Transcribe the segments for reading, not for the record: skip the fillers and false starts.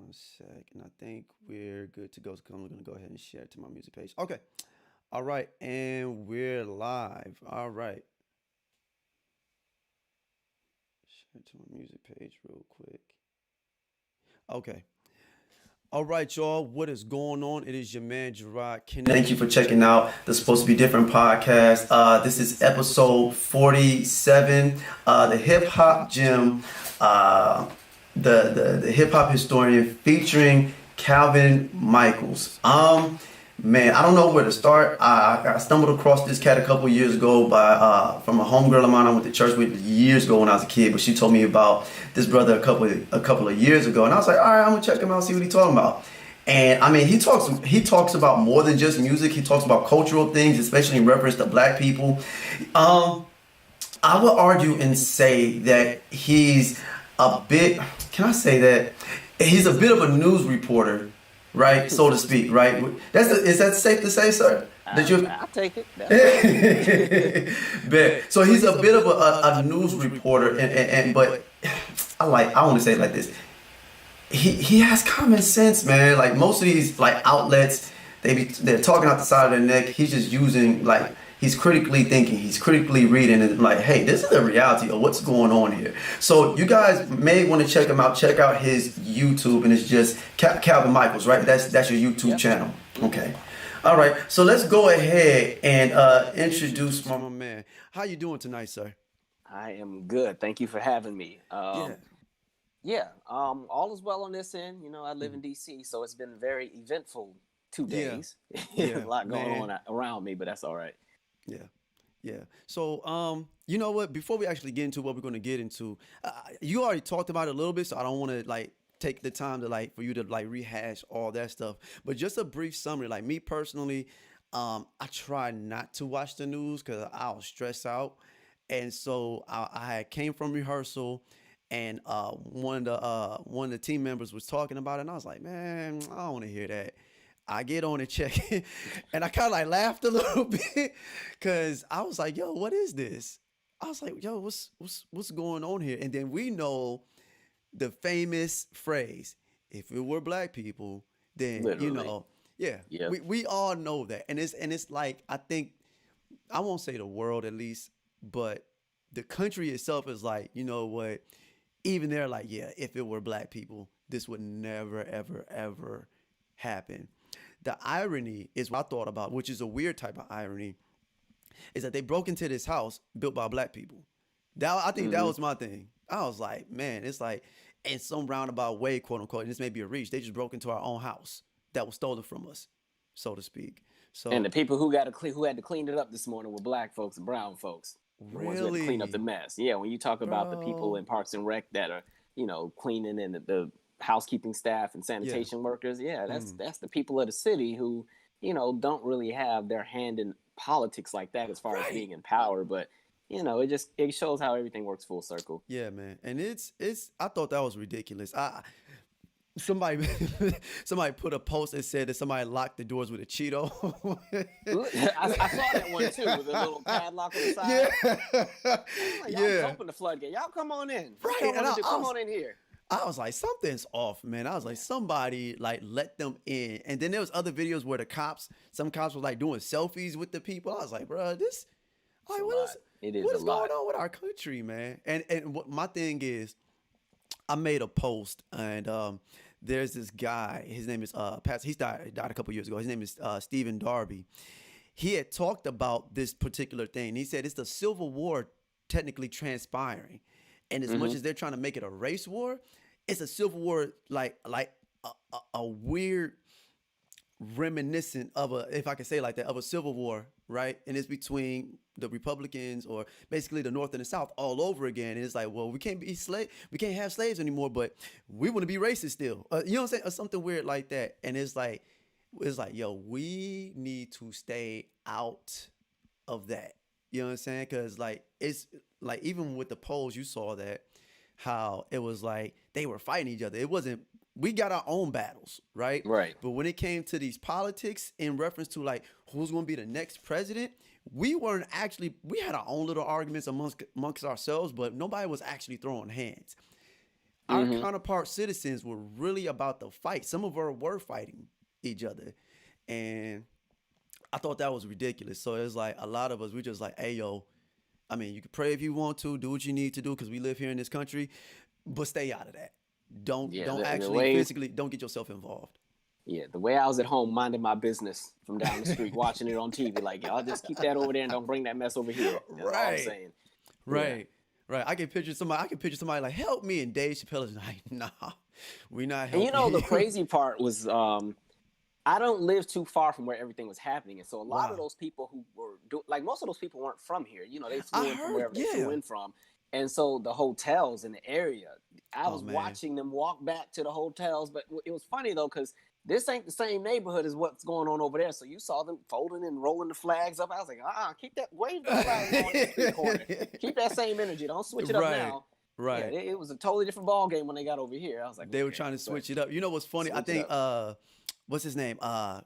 One sec, and I think we're good to go. So I'm gonna go ahead and share it to my music page. Okay. All right, and we're live. All right. Share it to my music page real quick. Okay. All right, y'all. What is going on? It is your man Gerard Kennedy. Thank you for checking out the Supposed to Be Different podcast. This is episode 47. The Hip Hop Gym, the hip hop historian featuring Calvin Michaels. Man, I don't know where to start. I stumbled across this cat a couple years ago from a homegirl of mine I went to church with years ago when I was a kid. But she told me about this brother a couple of years ago, and I was like, all right, I'm gonna check him out, see what he's talking about. And I mean, he talks about more than just music. He talks about cultural things, especially in reference to black people. Um, I would argue and say that he's a bit. Can I say that he's a bit of a news reporter, right, so to speak, right? Is that safe to say, sir? That you I'll take it. That's fine. bet. So he's a bit of a news reporter, but I want to say it like this. He has common sense, man. Like most of these like outlets, they're talking out the side of their neck. He's just using like he's critically thinking, he's critically reading, and like, hey, this is the reality of what's going on here. So you guys may want to check him out. Check out his YouTube, and it's just Calvin Michaels, right? That's your YouTube Yep. channel. Okay. All right. So let's go ahead and introduce my man. How you doing tonight, sir? I am good. Thank you for having me. Yeah. Yeah, all is well on this end. I live in Mhm. DC, so it's been very eventful two Yeah. days. A Yeah, lot going man. on around me, but that's all right. Yeah. Yeah. So, you know what? Before we actually get into what we're going to get into, you already talked about it a little bit, so I don't want to like take the time to like for you to like rehash all that stuff. But just a brief summary. Like me personally, I try not to watch the news because I'll stress out, and so I had came from rehearsal. And one of the team members was talking about it, and I was like, "Man, I don't want to hear that." I get on and check it, and I kind of like laughed a little bit because I was like, "Yo, what is this?" I was like, "Yo, what's going on here?" And then we know the famous phrase, "If it were black people, then Literally. yeah." Yep. We all know that, and it's like I think I won't say the world at least, but the country itself is like, you know what? Even they're like, yeah, if it were black people, this would never, ever, ever happen. The irony is what I thought about, which is a weird type of irony, is that they broke into this house built by black people. I think that Hmm. was my thing. I was like, man, it's like in some roundabout way, quote unquote, and this may be a reach. They just broke into our own house that was stolen from us, so to speak. And So the people who had to clean it up this morning were black folks and brown folks, the ones who had to clean up the really, mess. Yeah, when you talk about the people bro, in Parks and Rec that are, cleaning and the housekeeping staff and yeah. sanitation workers, yeah, that's Mm. that's the people of the city who, don't really have their hand in politics like that as far as Right. being in power, but it shows how everything works full circle. Yeah, man. And it's I thought that was ridiculous. Somebody somebody put a post that said that somebody locked the doors with a Cheeto. I saw that one too with a little padlock on the Yeah. side. I'm like, y'all just Yeah. open the floodgate. Y'all come on in. What Right. y'all And want to do? Come on in here. I was like, something's off, man. I was like, somebody like let them in. And then there was other videos where some cops were like doing selfies with the people. I was like, bro, this It's like a what is lot. It is what a is going lot. on with our country, man? And what my thing is, I made a post and there's this guy. His name is Pat. He's died a couple years ago. His name is Stephen Darby. He had talked about this particular thing. He said it's the Civil War technically transpiring, and as much Hmm. as they're trying to make it a race war, it's a civil war like a weird reminiscent of a, if I can say it like that, of a civil war, right? And it's between the Republicans or basically the North and the South all over again. And it's like, well, we can't have slaves anymore, but we want to be racist still. You know what I'm saying? Or something weird like that. And it's like, yo, we need to stay out of that. You know what I'm saying? Because like it's like even with the polls, you saw that how it was like they were fighting each other. It wasn't. We got our own battles, right? Right. But when it came to these politics in reference to like who's going to be the next president, we weren't actually. We had our own little arguments amongst ourselves, but nobody was actually throwing hands. Our Mm-hmm. counterpart citizens were really about the fight. Some of them were fighting each other, and I thought that was ridiculous. So it's like a lot of us, we just like, hey yo, I mean, you can pray if you want to, do what you need to do because we live here in this country, but stay out of that. Yeah, Don't the actually way physically don't get yourself involved. yeah, the way I was at home minding my business from down the street, watching it on TV, like y'all just keep that over there and don't bring that mess over here. That's all I'm Right, saying. Yeah. right, right. I can picture somebody. I can picture somebody like, help me, and Dave Chappelle is like, nah, we not And helping the you. crazy part was I don't live too far from where everything was happening. And so a lot of Wow, those people who were like most of those people weren't from here. They I flew in from heard. wherever they flew Yeah. in from. And so the hotels in the area, I Oh was man. watching them walk back to the hotels. But it was funny though, because this ain't the same neighborhood as what's going on over there. So you saw them folding and rolling the flags up. I was like, keep that, wave the flag on that street corner. Keep that same energy. Don't switch it up Right. now. Yeah, Right. it was a totally different ball game when they got over here. I was like, They were okay, trying to but switch it up. You know what's funny? I switch it think up. what's his name?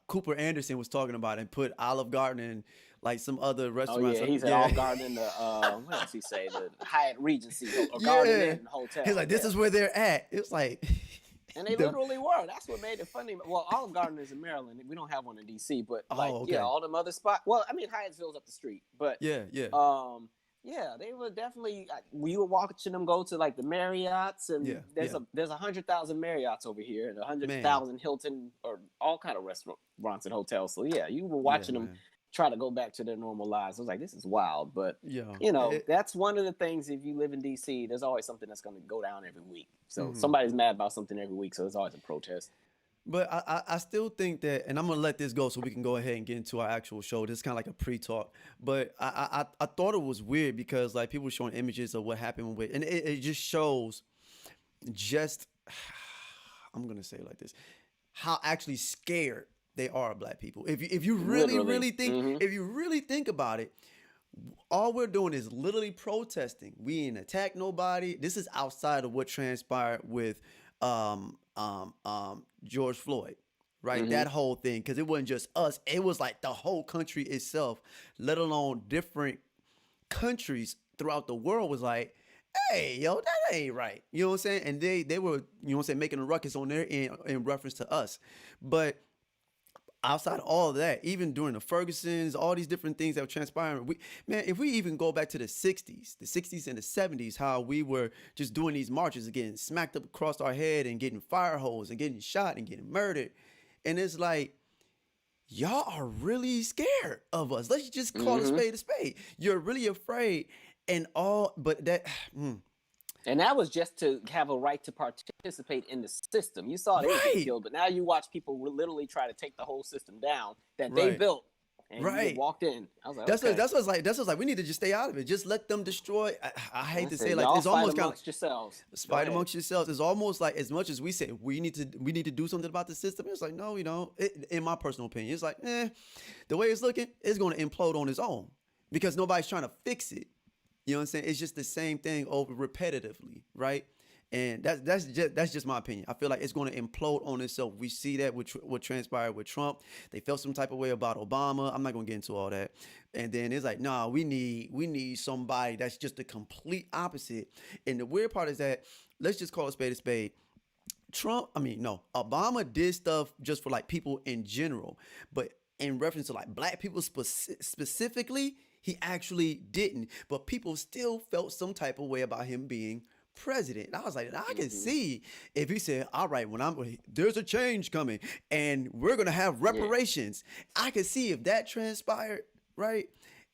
Cooper Anderson was talking about it and put Olive Garden and like some other Oh restaurants. yeah, he's at Yeah. Olive Garden in the what else he say, the Hyatt Regency or Garden Yeah. Inn Hotel. He's like, this Yeah, is where they're at. It's like and they the literally were. That's what made it funny. Well, Olive Garden is in Maryland. We don't have one in DC, but like oh, yeah, okay. all them other spots. Well, I mean Hyattsville's up the street, but Yeah, yeah, yeah, they were definitely. We were watching them go to like the Marriotts, and yeah, there's yeah. there's 100,000 Marriotts over here, and Man. 100,000 Hilton or all kind of restaurants and hotels. So yeah, you were Yeah, watching them man. try to go back to their normal lives. I was like, this is wild, but Yeah. that's one of the things. If you live in DC, there's always something that's going to go down every week. So Mhm. somebody's mad about something every week, so there's always a protest. But I still think that, and I'm gonna let this go so we can go ahead and get into our actual show. This is kind of like a pre-talk, but I thought it was weird because like people were showing images of what happened with, and it just shows just I'm gonna say it like this, how actually scared they are of black people. If you really Literally. really think Hmm. if you really think about it, all we're doing is literally protesting. We ain't attack nobody. This is outside of what transpired with George Floyd, right? Hmm. That whole thing, because it wasn't just us. It was like the whole country itself, let alone different countries throughout the world was like, hey, yo, that ain't right. You know what I'm saying? And they were, you know what I'm saying, making a ruckus on their end in reference to us. But outside of all of that, even during the Fergusons, all these different things that were transpiring, man, if we even go back to the 60s and the 70s, how we were just doing these marches and getting smacked up across our head and getting fire hose and getting shot and getting murdered. And it's like, y'all are really scared of us. Let's just call a Hmm. spade a spade. You're really afraid and all, but that, And that was just to have a right to participate in the system. You saw they were getting right, killed, but now you watch people literally try to take the whole system down that they right, built, and you right. walked in. I was like, That's what, okay, that's what's like. We need to just stay out of it. Just let them destroy. I hate to that's say it. it like Y'all it's fight almost kind of amongst yourselves. Go fight ahead. amongst yourselves. It's almost like as much as we say we need to do something about the system. It's like no, we don't. In my personal opinion, it's like the way it's looking, it's going to implode on its own because nobody's trying to fix it. You know what I'm saying? It's just the same thing over repetitively, right? And that's just my opinion. I feel like it's going to implode on itself. We see that with what transpired with Trump. They felt some type of way about Obama. I'm not going to get into all that. And then it's like, nah, we need somebody that's just the complete opposite. And the weird part is that let's just call a spade a spade. No, Obama did stuff just for like people in general, but in reference to like black people specifically, he actually didn't. But people still felt some type of way about him being president. And I was like, I can Hmm. see if he said, all right, there's a change coming and we're gonna have Yeah, reparations. I could see if that transpired, right?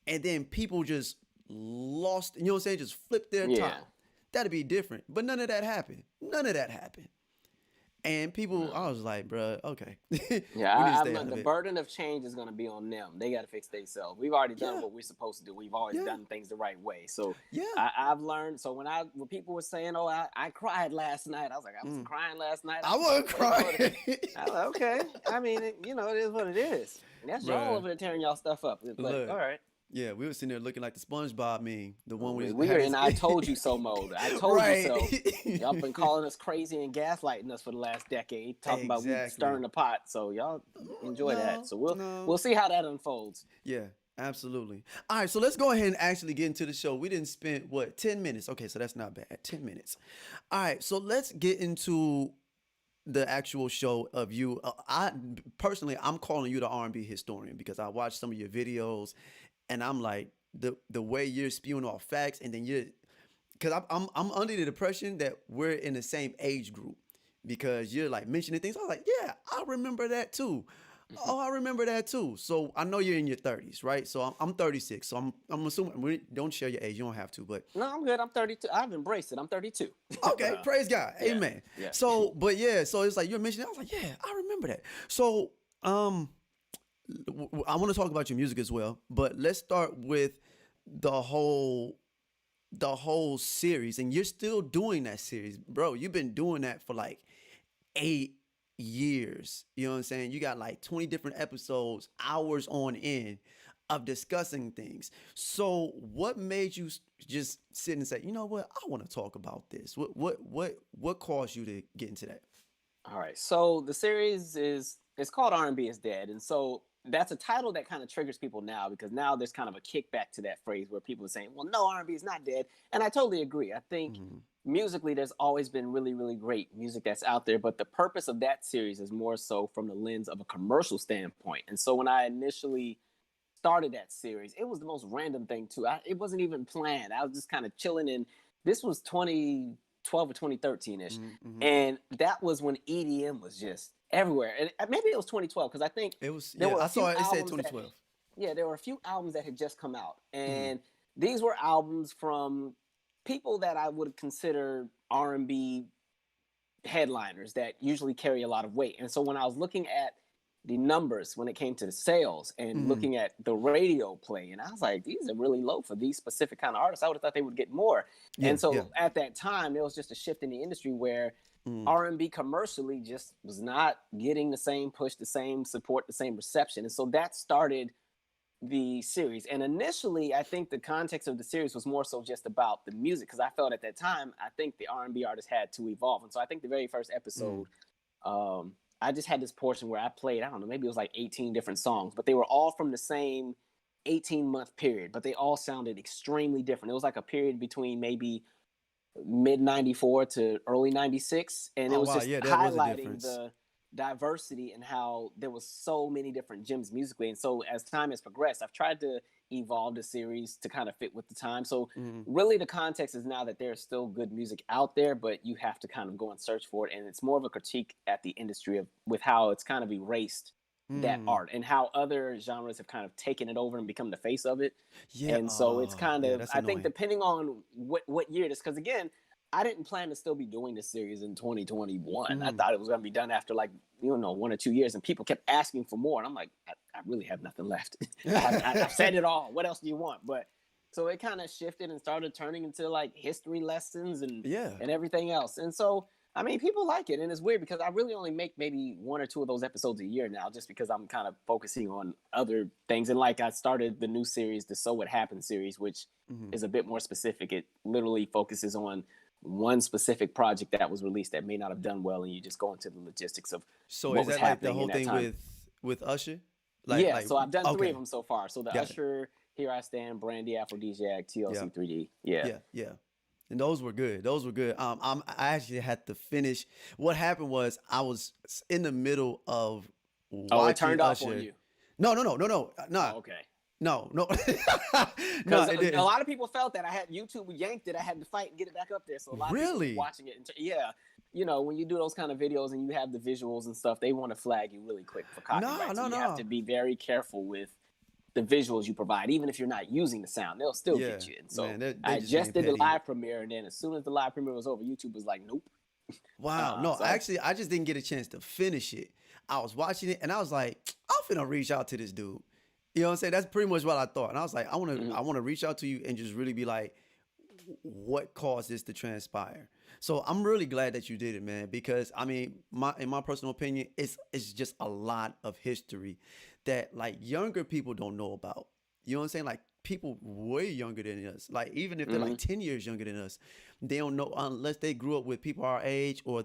And then people just lost, you know what I'm saying, just flipped their yeah. top. That'd be different. But none of that happened. None of that happened. And people, No. I was like, bruh, okay. Yeah, We need to I've stay out learned of the it. burden of change is going to be on them. They got to fix themselves. We've already done Yeah, what we're supposed to do. We've always yeah, done things the right way. So yeah. I've learned. So when people were saying, "Oh, I cried last night," I was like, "I wasn't Mm. crying last night." I wasn't crying. I was like, "Okay." I mean, it is what it is. And that's y'all Bruh, over there tearing y'all stuff up. But all look. right. Yeah, we were sitting there looking like the SpongeBob meme, the one where he We are had in his I told you so mode. I told you right. so. Y'all been calling us crazy and gaslighting us for the last decade, talking about we Exactly. stirring the pot. So y'all enjoy that. No, So we'll no. we'll see how that unfolds. Yeah. Absolutely. All right, so let's go ahead and actually get into the show. We didn't spend what 10 minutes. Okay, so that's not bad. 10 minutes. All right, so let's get into the actual show of you. I personally, I'm calling you the R&B historian because I watched some of your videos, and I'm like the way you're spewing off facts, and then you're because I'm under the impression that we're in the same age group because you're like mentioning things. I was like, yeah, I remember that too. Mhm. Oh, I remember that too. So I know you're in your 30s, right? So I'm 36. So I'm assuming we don't share your age. You don't have to, but No, I'm good. I'm 32. I've embraced it. I'm 32. but okay, praise God, yeah, amen. yeah. So, but yeah, so it's like you're mentioning. I was like, yeah, I remember that. So, I want to talk about your music as well, but let's start with the whole series, and you're still doing that series, bro. You've been doing that for like 8 years. You know what I'm saying? You got like 20 different episodes, hours on end of discussing things. So, what made you just sit and say, you know what, I want to talk about this? What caused you to get into that? All right. So the series is it's called R&B is Dead, and so that's a title that kind of triggers people now because now there's kind of a kickback to that phrase where people are saying, "Well, no, R&B is not dead," and I totally agree. I think Mm-hmm. musically, there's always been really, really great music that's out there, but the purpose of that series is more so from the lens of a commercial standpoint. And so when I initially started that series, it was the most random thing too. It wasn't even planned. I was just kind of chilling, and this was 2012 or 2013 ish, Mm-hmm. and that was when EDM was just everywhere. And maybe it was 2012 because I think It was, there yeah. were I a saw few it. It said albums that 2012. yeah, there were a few albums that had just come out, Mm-hmm. and these were albums from people that I would consider R&B headliners that usually carry a lot of weight. And so when I was looking at the numbers when it came to the sales and Mm-hmm. looking at the radio play, and I was like, these are really low for these specific kind of artists. I would have thought they would get more. Yeah, And yeah. so at that time, there was just a shift in the industry where Mm-hmm. R&B commercially just was not getting the same push, the same support, the same reception. And so that started the series. And initially, I think the context of the series was more so just about the music because I felt at that time I think the R&B artists had to evolve. And so I think the very first Mm-hmm. episode, I just had this portion where I played, I don't know, maybe it was like 18 different songs, but they were all from the same 18-month period, but they all sounded extremely different. It was like a period between maybe mid 94 to early 96, and it Oh was wow, just yeah, that was a highlighting difference. the diversity and how there was so many different gems musically. And so as time has progressed, I've tried to evolve the series to kind of fit with the time. So Mm-hmm. really the context is now that there's still good music out there, but you have to kind of go and search for it. And it's more of a critique at the industry of with how it's kind of erased that Mm. art and how other genres have kind of taken it over and become the face of it. Yeah. And so it's Oh, kind yeah. of, That's I think annoying. depending on what year it is, because again, I didn't plan to still be doing this series in 2021. I Mm. thought it was going to be done after like, 1 or 2 years, and people kept asking for more. And I'm like, I really have nothing left. I've said it all. What else do you want? But so it kind of shifted and started turning into like history lessons Yeah. and everything else. And so, I mean, people like it. And it's weird because I really only make maybe 1 or 2 of those episodes a year now, just because I'm kind of focusing on other things. And like I started the new series, the So What Happened series, which Mm-hmm. is a bit more specific. It literally focuses on one specific project that was released that may not have done well, and you just go into the logistics of So what is was that like the happening in whole that thing time. with Usher? Yeah, Like so I've done 3 of okay, them so far. So the got it. Usher, Here I Stand, Brandy, Aphrodisiac, Yeah, TLC 3D. Yeah. yeah, yeah. And those were good. Those were good. I actually had to finish. What happened was I was in the middle of Oh, it watching turned off on Usher. you. No, no, no, no, no, Oh, no, okay. no, no, no. Because It a didn't. lot of people felt that I had YouTube yanked it. I had to fight and get it back up there. So a lot of people were Really? watching it. Yeah, when you do those kind of videos and you have the visuals and stuff, they want to flag you really quick for No, copyright. So no, you have to no. be very careful with the visuals you provide, even if you're not using the sound, they'll still Yeah, get you. And so man, they I just just being did the petty. live premiere, and then as soon as the live premiere was over, YouTube was like, "Nope." Wow. No, So actually, I just didn't get a chance to finish it. I was watching it and I was like, I'm finna reach out to this dude. You know what I'm saying? That's pretty much what I thought. And I was like, mhm. I wanna reach out to you and just really be like, what caused this to transpire? So I'm really glad that you did it, man, because I mean, in my personal opinion, it's just a lot of history that like younger people don't know about. You know what I'm saying? Like people way younger than us. Like even if they're Hmm. like 10 years younger than us, they don't know unless they grew up with people our age or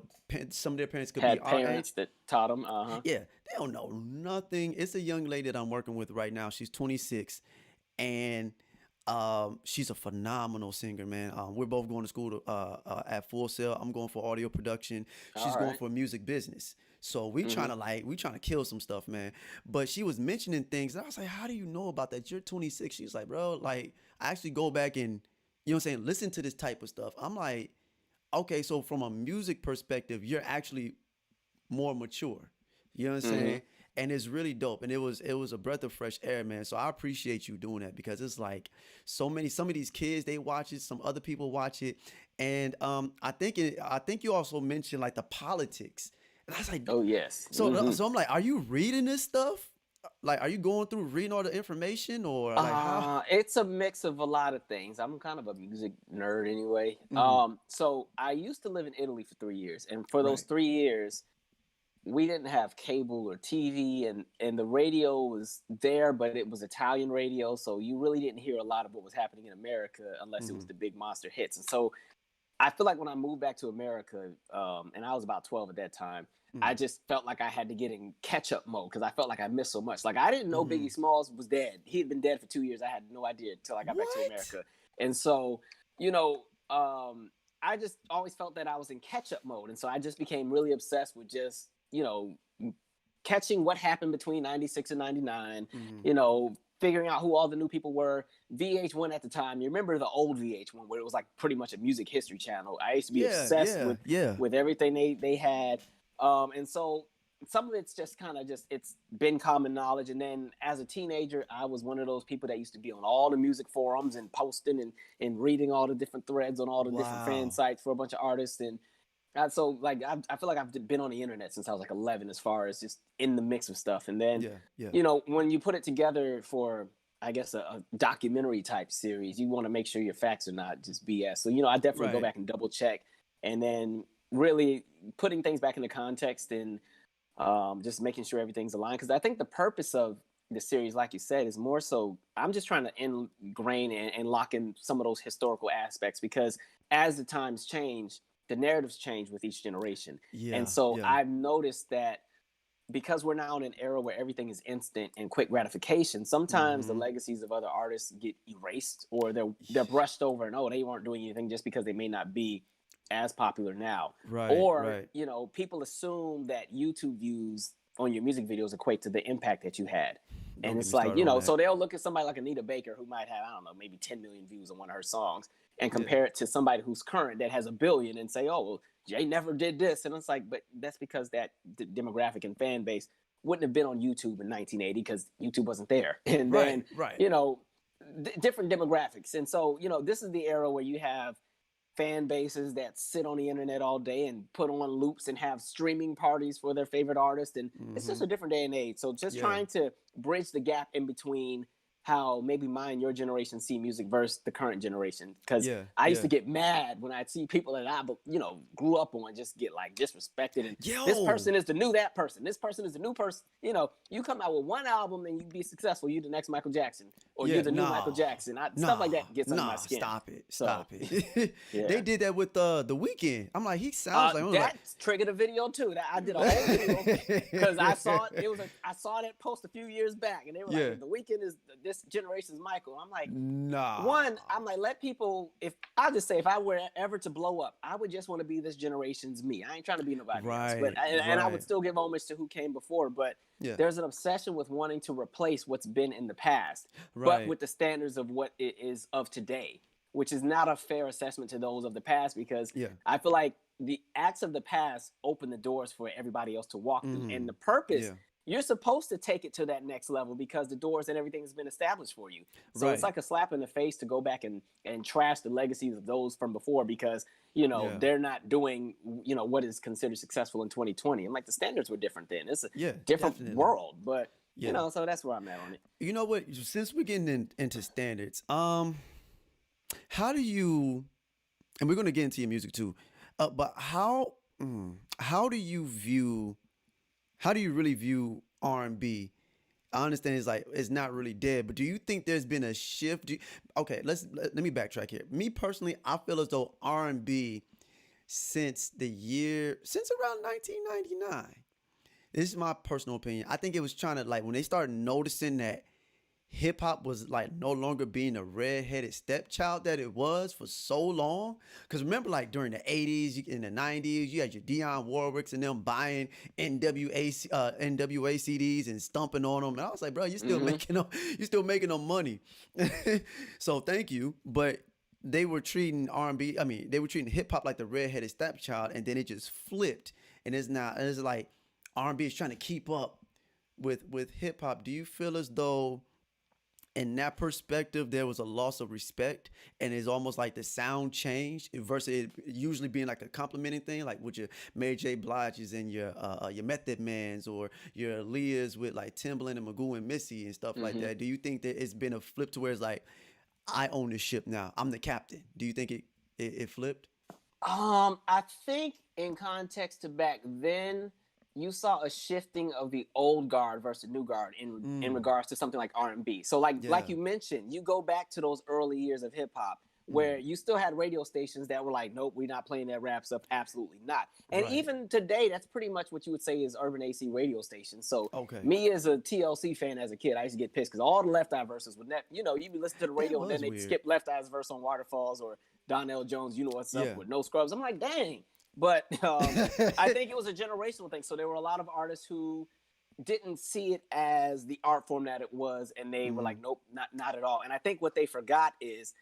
some of their parents could be Had our age. parents that taught them. Uh-huh. Yeah, they don't know nothing. It's a young lady that I'm working with right now. She's 26, and she's a phenomenal singer, man. We're both going to school at Full Sail. I'm going for audio production. She's All going right. for music business. So Hmm. we trying to kill some stuff, man. But she was mentioning things, and I was like, "How do you know about that? You're 26." She's like, "Bro, like I actually go back and you know what I'm saying, listen to this type of stuff." I'm like, "Okay, so from a music perspective, you're actually more mature." You know what I'm Hmm. saying? And it's really dope. And it was a breath of fresh air, man. So I appreciate you doing that because it's like some of these kids they watch it, some other people watch it. And I think you also mentioned like the politics. And I was like, Oh yes. Hmm. so I'm like, are you reading this stuff? Like, are you going through reading all the information or like how? It's a mix of a lot of things. I'm kind of a music nerd anyway. Mhm. So I used to live in Italy for 3 years, and for those Right. 3 years, we didn't have cable or TV, and the radio was there, but it was Italian radio, so you really didn't hear a lot of what was happening in America unless it was Mhm. the big monster hits. And so I feel like when I moved back to America, and I was about 12 at that time, I Mhm. just felt like I had to get in catch up mode because I felt like I missed so much. Like I didn't know Mhm. Biggie Smalls was dead. He had been dead for 2 years. I had no idea until I got back to What? America. And so, you know, I just always felt that I was in catch up mode. And so I just became really obsessed with just, catching what happened between 96 and 99, Mhm. figuring out who all the new people were. VH1 at the time, you remember the old VH1 where it was like pretty much a music history channel. I used to be Yeah, obsessed yeah, with yeah. everything they had. And so some of it's just kind of just it's been common knowledge. And then as a teenager, I was one of those people that used to be on all the music forums and posting and reading all the different threads on all the different fan Wow. sites for a bunch of artists. And so like I feel like I've been on the internet since I was like 11, as far as just in the mix of stuff. And then, Yeah, yeah. when you put it together for, I guess, a documentary type series, you want to make sure your facts are not just BS. So I definitely go Right. back and double check, and then really putting things back into context, and just making sure everything's aligned. Because I think the purpose of the series, like you said, is more so I'm just trying to ingrain and lock in some of those historical aspects, because as the times change, the narratives change with each generation. And Yeah, so yeah. I've noticed that because we're now in an era where everything is instant and quick gratification, sometimes the Mhm. legacies of other artists get erased, or they're brushed over, and they weren't doing anything just because they may not be as popular now. Right, Or, right. people assume that YouTube views on your music videos equate to the impact that you had. Don't And get it's me like, started on so that. they'll look at somebody like Anita Baker, who might have, I don't know, maybe 10 million views on one of her songs, and Yeah. compare it to somebody who's current that has a billion, and say, oh, well, Jay never did this. And it's like, but that's because that demographic and fan base wouldn't have been on YouTube in 1980 because YouTube wasn't there. And Right, then, right. you know, different demographics. And so, this is the era where you have fan bases that sit on the internet all day and put on loops and have streaming parties for their favorite artist. And it's just Mhm. a different day and age. So just Yeah. trying to bridge the gap in between how maybe mine, your generation see music versus the current generation. Because Yeah, I used yeah. to get mad when I'd see people that I, grew up on just get like disrespected. And this Yo. person is the new that person. This person is the new person. You come out with one album and you be successful. You the next Michael Jackson, or you're Yeah, the new Michael Jackson. Stuff like that gets under my skin. stop it, So stop it. They yeah. did that with the weekend. I'm like, he sounds like I was like, That triggered a video too. That I did a whole video because I saw it. I saw that post a few years back, and they were yeah, like, "The Weeknd is this generation's Michael." I'm like, nah, one, I'm like, let people. If I just say, if I were ever to blow up, I would just want to be this generation's me. I ain't trying to be nobody else. But right, and I would right, still give homage to who came before. But yeah, there's an obsession with wanting to replace what's been in the past, but right, with the standards of what it is of today, which is not a fair assessment to those of the past, because yeah, I feel like the acts of the past open the doors for everybody else to walk through. And mm, the purpose, yeah, you're supposed to take it to that next level because the doors and everything has been established for you. So it's right, like a slap in the face to go back and trash the legacies of those from before, because yeah, they're not doing what is considered successful in 2020. And like the standards were different then. It's a yeah, different definitely, world, but yeah. so that's where I'm at on it. You know what? Since we're getting into standards, how do you? And we're gonna get into your music too, but how do you view? How do you really view R&B? I understand it's like it's not really dead, but do you think there's been a shift? Okay, let me backtrack here. Me personally, I feel as though R&B since around 1999. This is my personal opinion. I think it was trying to like when they started noticing that hip hop was like no longer being a redheaded stepchild that it was for so long. Because remember, like during the 80s, in the 90s, you had your Dionne Warwicks and them buying NWA CDs and stumping on them. And I was like, bro, Hmm. you still making them money. So thank you. But they were treating R&B, I mean, they were treating hip hop like the redheaded stepchild, and then it just flipped. And it's like R&B is trying to keep up with hip hop. Do you feel as though in that perspective, there was a loss of respect, and it's almost like the sound changed versus it usually being like a complimenting thing, like with your Mary J. Blige's and your Method Man's or your Leah's with like Timbaland and Magoo and Missy and stuff like Hmm. that. Do you think that it's been a flip to where it's like I own the ship now, I'm the captain? Do you think it flipped? I think in context to back then, you saw a shifting of the old guard versus new guard in Mm, regards to something like R&B. So like yeah. you mentioned, you go back to those early years of hip hop where Mm, you still had radio stations that were like, nope, we're not playing that rap stuff. Absolutely not. And right. even today, that's pretty much what you would say is urban AC radio stations. So Okay. me as a TLC fan as a kid, I used to get pissed because all the Left Eye verses would never, you'd be listening to the That radio and then was they'd weird. skip Left Eye's verse on Waterfalls or Donnell Jones, you know what's up Yeah. with no scrubs. I'm like, dang. But I think it was a generational thing. So there were a lot of artists who didn't see it as the art form that it was, and they were Mhm. like, nope, not at all. And I think what they forgot is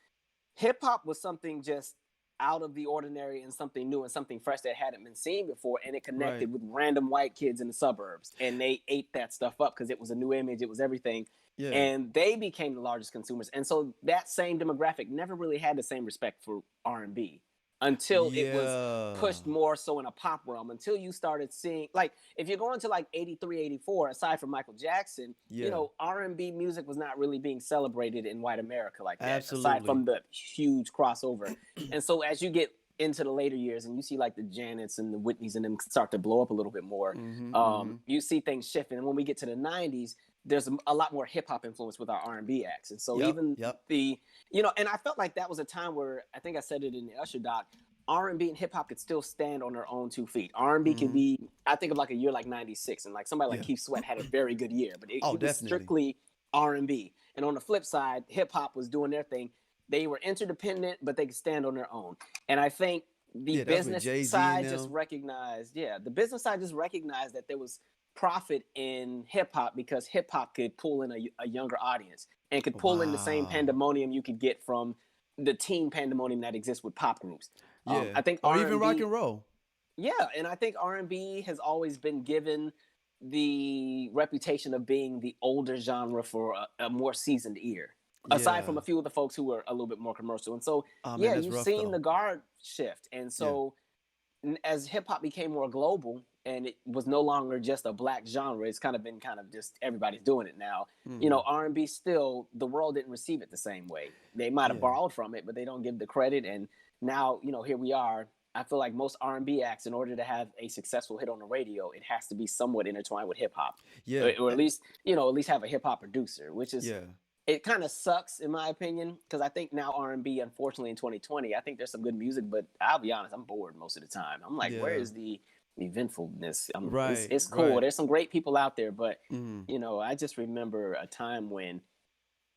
hip hop was something just out of the ordinary and something new and something fresh that hadn't been seen before, and it Right. connected with random white kids in the suburbs, and they ate that stuff up because it was a new image, it was everything, Yeah. and they became the largest consumers. And so that same demographic never really had the same respect for R&B until it was Yeah. pushed more so in a pop realm, until you started seeing, like, if you're going to like 83, 84, aside from Michael Jackson, Yeah. R&B music was not really being celebrated in white America like that, aside Absolutely. from the huge crossover. And so as you get into the later years and you see like the Janets and the Whitneys and them start to blow up a little bit more, Mhm. Mhm. you see things shifting. And when we get to the 90s, there's a lot more hip hop influence with our R&B acts. And so Yep. even Yep. and I felt like that was a time where, I think I said it in the Usher doc, R&B and hip hop could still stand on their own 2 feet. R&B could Mhm. be, I think of like a year like '96, and like somebody like Yeah. Keith Sweat had a very good year, but Oh, it was definitely. strictly R&B. And on the flip side, hip hop was doing their thing. They were interdependent, but they could stand on their own. And I think the Yeah, that's with business Jay Z and side just them. recognized, yeah, the business side just recognized that there was profit in hip hop because hip hop could pull in a younger audience and could pull in the same Wow. pandemonium you could get from the teen pandemonium that exists with pop groups. Yeah. I think Or R even and rock B, and roll. yeah, and I think R&B has always been given the reputation of being the older genre for a more seasoned ear, aside from Yeah. a few of the folks who were a little bit more commercial. And so, Oh man, yeah, that's you've rough seen the though. guard shift. And Yeah. so, as hip hop became more global and it was no longer just a black genre, it's kind of been kind of just everybody's doing it now. Mhm. R&B still, the world didn't receive it the same way. They might have Yeah. borrowed from it, but they don't give the credit. And now, here we are. I feel like most R&B acts, in order to have a successful hit on the radio, it has to be somewhat intertwined with hip hop, Yeah. or at least have a hip hop producer, which is, Yeah. it kind of sucks in my opinion, because I think now R&B, unfortunately, in 2020, I think there's some good music, but I'll be honest, I'm bored most of the time. I'm like, where Yeah. is the eventfulness? It's, Right. it's cool. Right. There's some great people out there, but Mhm. I just remember a time when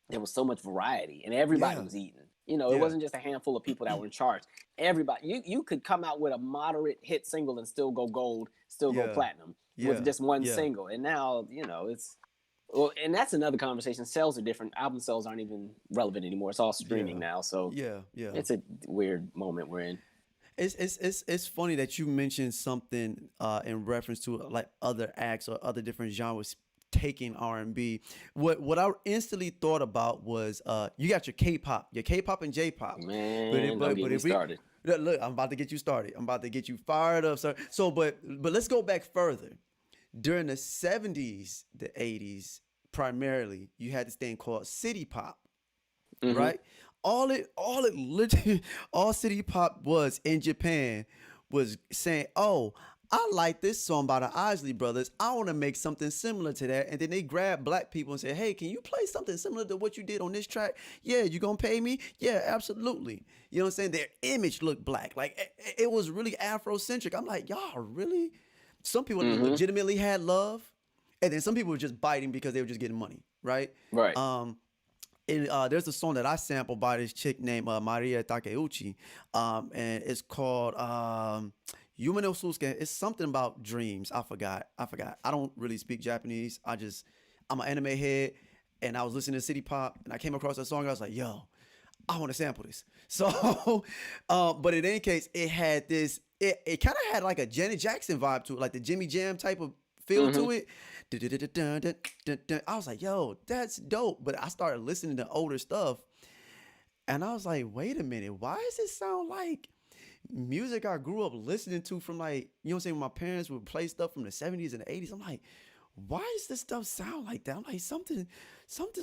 there was so much variety and everybody Yeah. was eating. It Yeah. wasn't just a handful of people that were in charge. Everybody, you could come out with a moderate hit single and still go gold, still go Yeah. platinum with Yeah. just one Yeah. single. And now, it's, well, and that's another conversation. Sales are different. Album sales aren't even relevant anymore. It's all streaming Yeah. now. So Yeah. Yeah. it's a weird moment we're in. It's funny that you mentioned something in reference to like other acts or other different genres taking R&B. What I instantly thought about was you got your K-pop and J-pop. Man, don't get But me if we started. look, I'm about to get you started. I'm about to get you fired up, sir. So but let's go back further. During the 70s, the 80s, primarily, you had this thing called city pop, Hmm. right? All it literally, all city pop was in Japan was saying, "Oh, I like this song by the Isley Brothers. I want to make something similar to that. And then they grab black people and say, hey, can you play something similar to what you did on this track? Yeah, you gonna pay me? Yeah, absolutely. You know what I'm saying? Their image looked black. Like it was really Afrocentric. I'm like, y'all really? Some people Mm-hmm. legitimately had love, and then some people were just biting because they were just getting money, right? Right. And there's a song that I sampled by this chick named Maria Takeuchi, and it's called Yume no Susuke. It's something about dreams. I forgot. I don't really speak Japanese. I'm an anime head, and I was listening to City Pop, and I came across that song. I was like, yo, I want to sample this. So, but in any case, it had this. It kind of had like a Janet Jackson vibe to it, like the Jimmy Jam type of feel Mm-hmm. to it. I was like, yo, that's dope. But I started listening to older stuff, and I was like, wait a minute, why does it sound like music I grew up listening to from, like, you know what I'm saying? When my parents would play stuff from the 70s and the 80s. I'm like, why does this stuff sound like that? I'm like, something's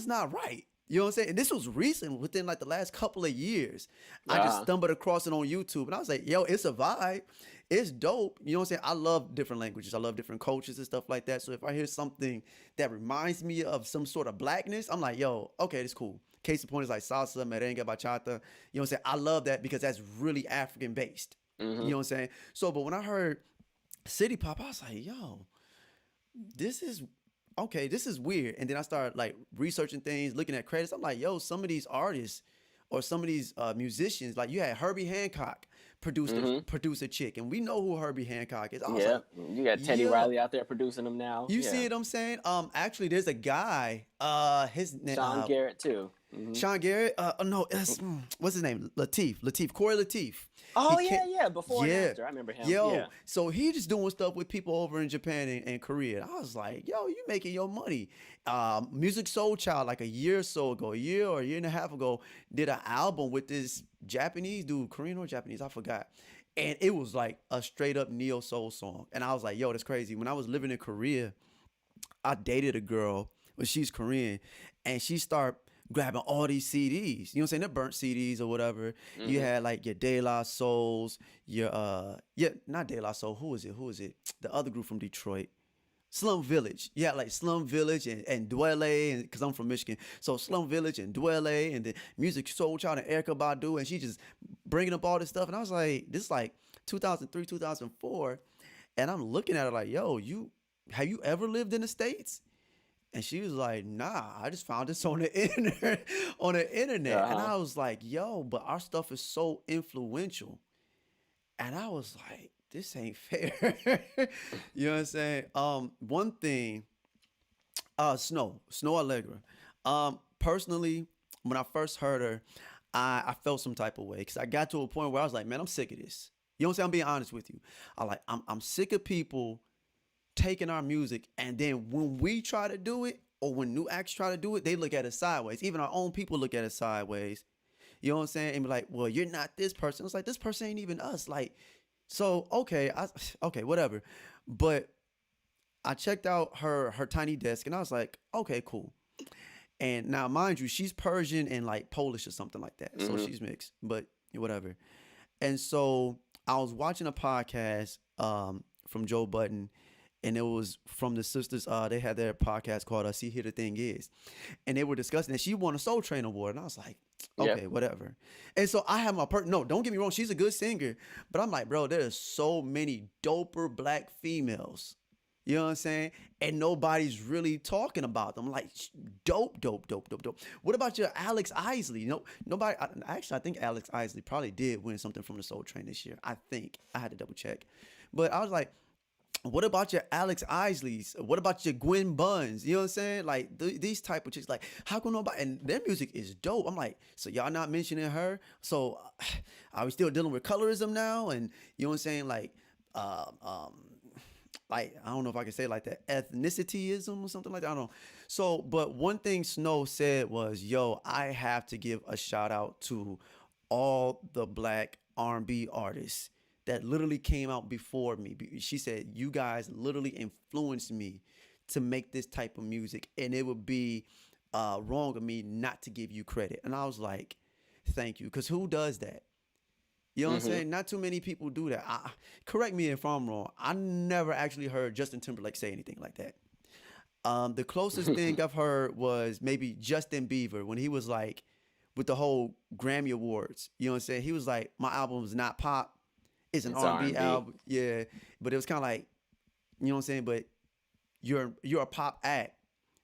not right. You know what I'm saying? And this was recent, within like the last couple of years. I just Uh-huh. stumbled across it on YouTube, and I was like, yo, it's a vibe. It's dope. You know what I'm saying? I love different languages. I love different cultures and stuff like that. So if I hear something that reminds me of some sort of blackness, I'm like, yo, okay, that's cool. Case in point is like salsa, merengue, bachata. You know what I'm saying? I love that because that's really African based. You Mm-hmm. know what I'm saying? So, but when I heard City Pop, I was like, yo, this is okay, this is weird. And then I started like researching things, looking at credits. I'm like, yo, some of these artists or some of these musicians, like you had Herbie Hancock Mm-hmm. produce a chick, and we know who Herbie Hancock is. I was Yeah. like, You got Teddy yeah, Riley out there producing them now. you see Yeah. what I'm saying? Actually, there's a guy, his name, Sean Garrett too. Mm-hmm. Sean Garrett. No, what's his name? Corey Latif. He Oh can't. yeah, yeah. Before and Yeah, after, I remember him. yo. Yeah. So he just doing stuff with people over in Japan and Korea. I was like, yo, you making your money. Music Soul Child, like a year or so ago, a year and a half ago, did an album with this Japanese dude, Korean or Japanese, I forgot. And it was like a straight up neo soul song. And I was like, yo, that's crazy. When I was living in Korea, I dated a girl, but she's Korean, and she started grabbing all these CDs. You know what I'm saying? They're burnt CDs or whatever. You Mm-hmm. had like your De La Souls, your yeah, not De La Soul. Who is it? Who is it? The other group from Detroit. Slum Village. Yeah, like Slum Village and Dwele, and because I'm from Michigan. So Slum Village and Dwele and the Music Soul Child and Erica Badu, and she just bringing up all this stuff. And I was like, this is like 2003, 2004. And I'm looking at her like, yo, you have you ever lived in the States? And she was like, nah, I just found this on the internet on the internet. And Uh-huh. I was like, yo, but our stuff is so influential. And I was like, this ain't fair. You know what I'm saying? One thing, Snow Allegra. Personally, when I first heard her, I felt some type of way because I got to a point where I was like, man, I'm sick of this. You know what I'm saying? I'm being honest with you. I'm sick of people taking our music, and then when we try to do it, or when new acts try to do it, they look at us sideways. Even our own people look at us sideways. You know what I'm saying? And be like, well, you're not this person. It's like, this person ain't even us. Like, so okay, okay, whatever. But I checked out her tiny desk, and I was like, okay, cool. And now, mind you, she's Persian and like Polish or something like that. So Mm-hmm. she's mixed, but whatever. And so I was watching a podcast from Joe Budden, and it was from the sisters. They had their podcast called "See Here the Thing Is," and they were discussing that she won a Soul Train award, and I was like, Yeah. okay, whatever. And so I have my no, don't get me wrong, she's a good singer, but I'm like, bro, there's so many doper black females. You know what I'm saying? And nobody's really talking about them. Like, dope, dope, dope, dope, dope. What about your Alex Isley? No, nobody. Actually, I think Alex Isley probably did win something from the Soul Train this year. I think I had to double check, but I was like, what about your Alex Isleys? What about your Gwen Buns? You know what I'm saying? Like these type of chicks. Like, how come nobody? And their music is dope. I'm like, so y'all not mentioning her? So are we still dealing with colorism now? And you know what I'm saying? Uh, um, like I don't know if I can say it like that, ethnicityism or something like that. I don't know. So, but one thing Snow said was, "Yo, I have to give a shout out to all the black R&B artists that literally came out before me." She said, "You guys literally influenced me to make this type of music, and it would be wrong of me not to give you credit." And I was like, "Thank you," because who does that? You know what I'm Hmm. saying? Not too many people do that. Correct me if I'm wrong. I never actually heard Justin Timberlake say anything like that. The closest thing I've heard was maybe Justin Bieber when he was like with the whole Grammy Awards. You know what I'm saying? He was like, my album is not pop, it's an It's R&B R&B. album. Yeah, but it was kind of like, you know what I'm saying? But you're a pop act,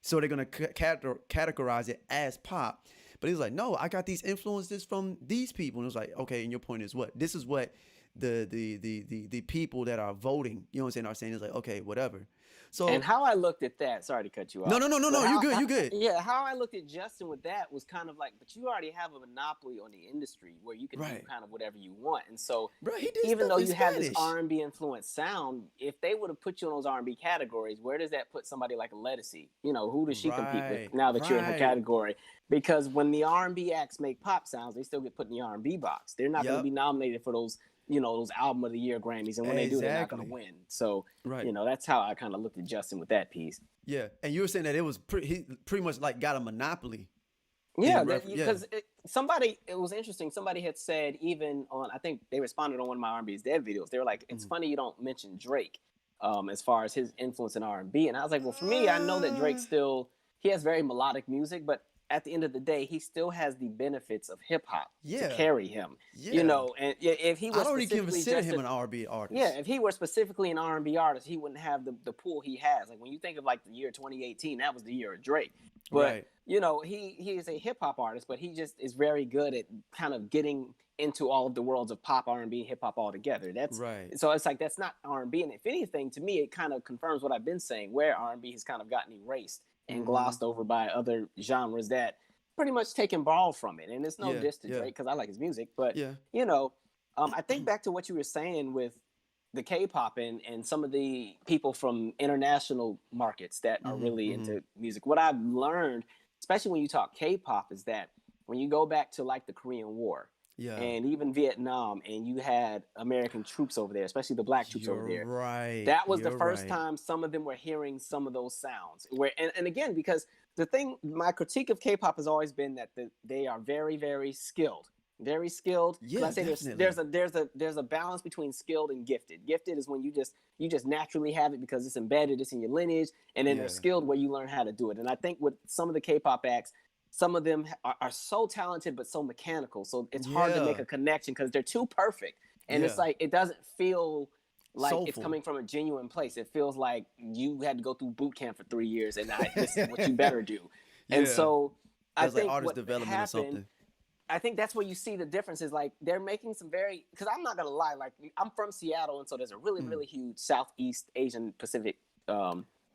so they're gonna categorize it as pop. But he was like, no, I got these influences from these people, and it was like, okay, and your point is what? This is what the people that are voting, you know what I'm saying, are saying. Is like, okay, whatever. And So how I looked at that, sorry to cut you no, off, no, no, no, but no, you good, you good. yeah, how I looked at Justin with that was kind of like, but you already have a monopoly on the industry where you can do Right, kind of whatever you want. And so bro, he did even stuff though in you have this Spanish. R&B influenced sound, if they would have put you in those R&B categories, where does that put somebody like Ledisi? You know, who does she compete with Right, now that you're in her right. category? Because when the R&B acts make pop sounds, they still get put in the R&B box. They're not going to Yep, be nominated for those, you know, those album of the year Grammys, and when they do, they're not going to exactly. win. So, Right. you know, that's how I kind of looked at Justin with that piece. Yeah, and you were saying that it was he pretty much like got a monopoly Yeah, in that reference. Yeah. because somebody, it was interesting. Somebody had said, even on, I think they responded on one of my R&B is Dead videos. They were like, "It's Mhm. funny you don't mention Drake, as far as his influence in R&B." And I was like, "Well, for me, I know that Drake Uh, still, he has very melodic music, but at the end of the day, he still has the benefits of hip hop to yeah, carry him. You yeah. know, and if he I was don't even specifically consider just him a, an R&B yeah, artist. if he were specifically an R&B artist, he wouldn't have the pull he has. Like when you think of like the year 2018, that was the year of Drake. But Right, you know, he is a hip hop artist, but he just is very good at kind of getting into all of the worlds of pop, R&B, and hip hop all together. That's right. so it's like that's not R&B, and if anything, to me, it kind of confirms what I've been saying, where R&B has kind of gotten erased and Hmm. glossed over by other genres that pretty much taken ball from it. And it's no Yeah, diss to yeah, Drake because I like his music, but yeah. you know, I think back to what you were saying with the K-pop and some of the people from international markets that are Hmm. really Hmm. into music. What I've learned, especially when you talk K-pop, is that when you go back to like the Korean War Yeah, and even Vietnam, and you had American troops over there, especially the black troops over you're there, right. that was the You're first right. time some of them were hearing some of those sounds. Where and again, because the thing, my critique of K-pop has always been that they are very, very skilled, very skilled. Because Yeah, I say definitely. there's a balance between skilled and gifted. Gifted is when you just naturally have it because it's embedded, it's in your lineage, and then they're Yeah, skilled where you learn how to do it. And I think with some of the K-pop acts, some of them are so talented but so mechanical, so it's hard to make yeah, a connection because they're too perfect, and it's yeah. like it doesn't feel like it's Soulful. coming from a genuine place. It feels like you had to go through boot camp for 3 years, and this is what you better do. And Yeah, so I that's like think artist what development or happened, something. I think that's where you see the difference is like they're making some very, because I'm not gonna lie, like I'm from Seattle, and so there's a really, Mm. really huge Southeast Asian Pacific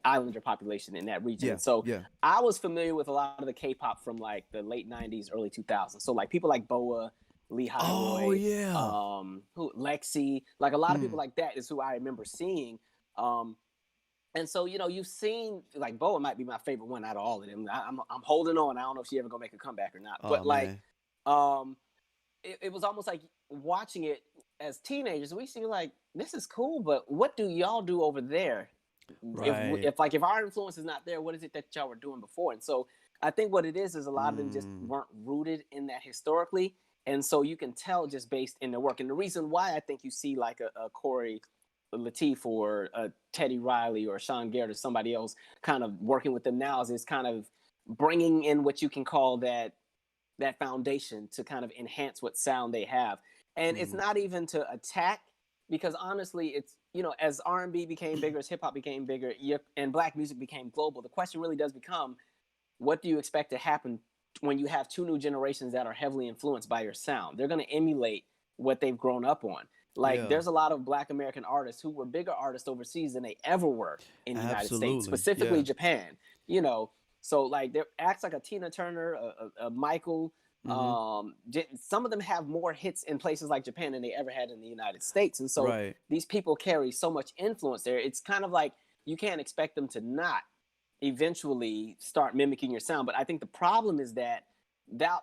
Islander population in that region. Yeah, And so yeah. I was familiar with a lot of the K-pop from like the late '90s, early 2000s. So like people like Boa, Lee Oh Highroy, yeah. who Lexi, like a lot of people Mm. like that is who I remember seeing. Um, and so you know you've seen like Boa might be my favorite one out of all of them. I'm holding on. I don't know if she ever gonna make a comeback or not. Oh But like man. um, it was almost like watching it as teenagers. We see like this is cool, but what do y'all do over there? Right. If our influence is not there, what is it that y'all were doing before? And so I think what it is a lot of them just Mm. weren't rooted in that historically, and so you can tell just based in their work. And the reason why I think you see like a Corey Latif or a Teddy Riley or Sean Garrett or somebody else kind of working with them now is kind of bringing in what you can call that foundation to kind of enhance what sound they have. And it's Mm. not even to attack, because honestly, it's, you know, as R&B became bigger, as hip hop became bigger, and black music became global, the question really does become, what do you expect to happen when you have two new generations that are heavily influenced by your sound? They're going to emulate what they've grown up on. Like Yeah. there's a lot of black American artists who were bigger artists overseas than they ever were in the United States, Absolutely. specifically Yeah. Japan. You know, so like there acts like a Tina Turner, a Michael. Hmm. Some of them have more hits in places like Japan than they ever had in the United States, and so Right. these people carry so much influence there. It's kind of like you can't expect them to not eventually start mimicking your sound. But I think the problem is that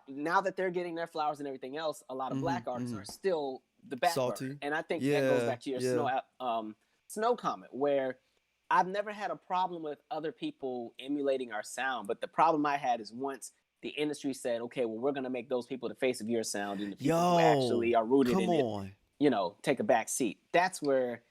now that they're getting their flowers and everything else, a lot of Hmm. black artists Hmm. are still the back burner. Salty. And I think that goes Yeah. back to your Yeah. snow comment, where I've never had a problem with other people emulating our sound, but the problem I had is once the industry said, okay, well, we're going to make those people the face of your sound, and the people who Yo, actually are rooted come in it, on. take a back seat. That's where,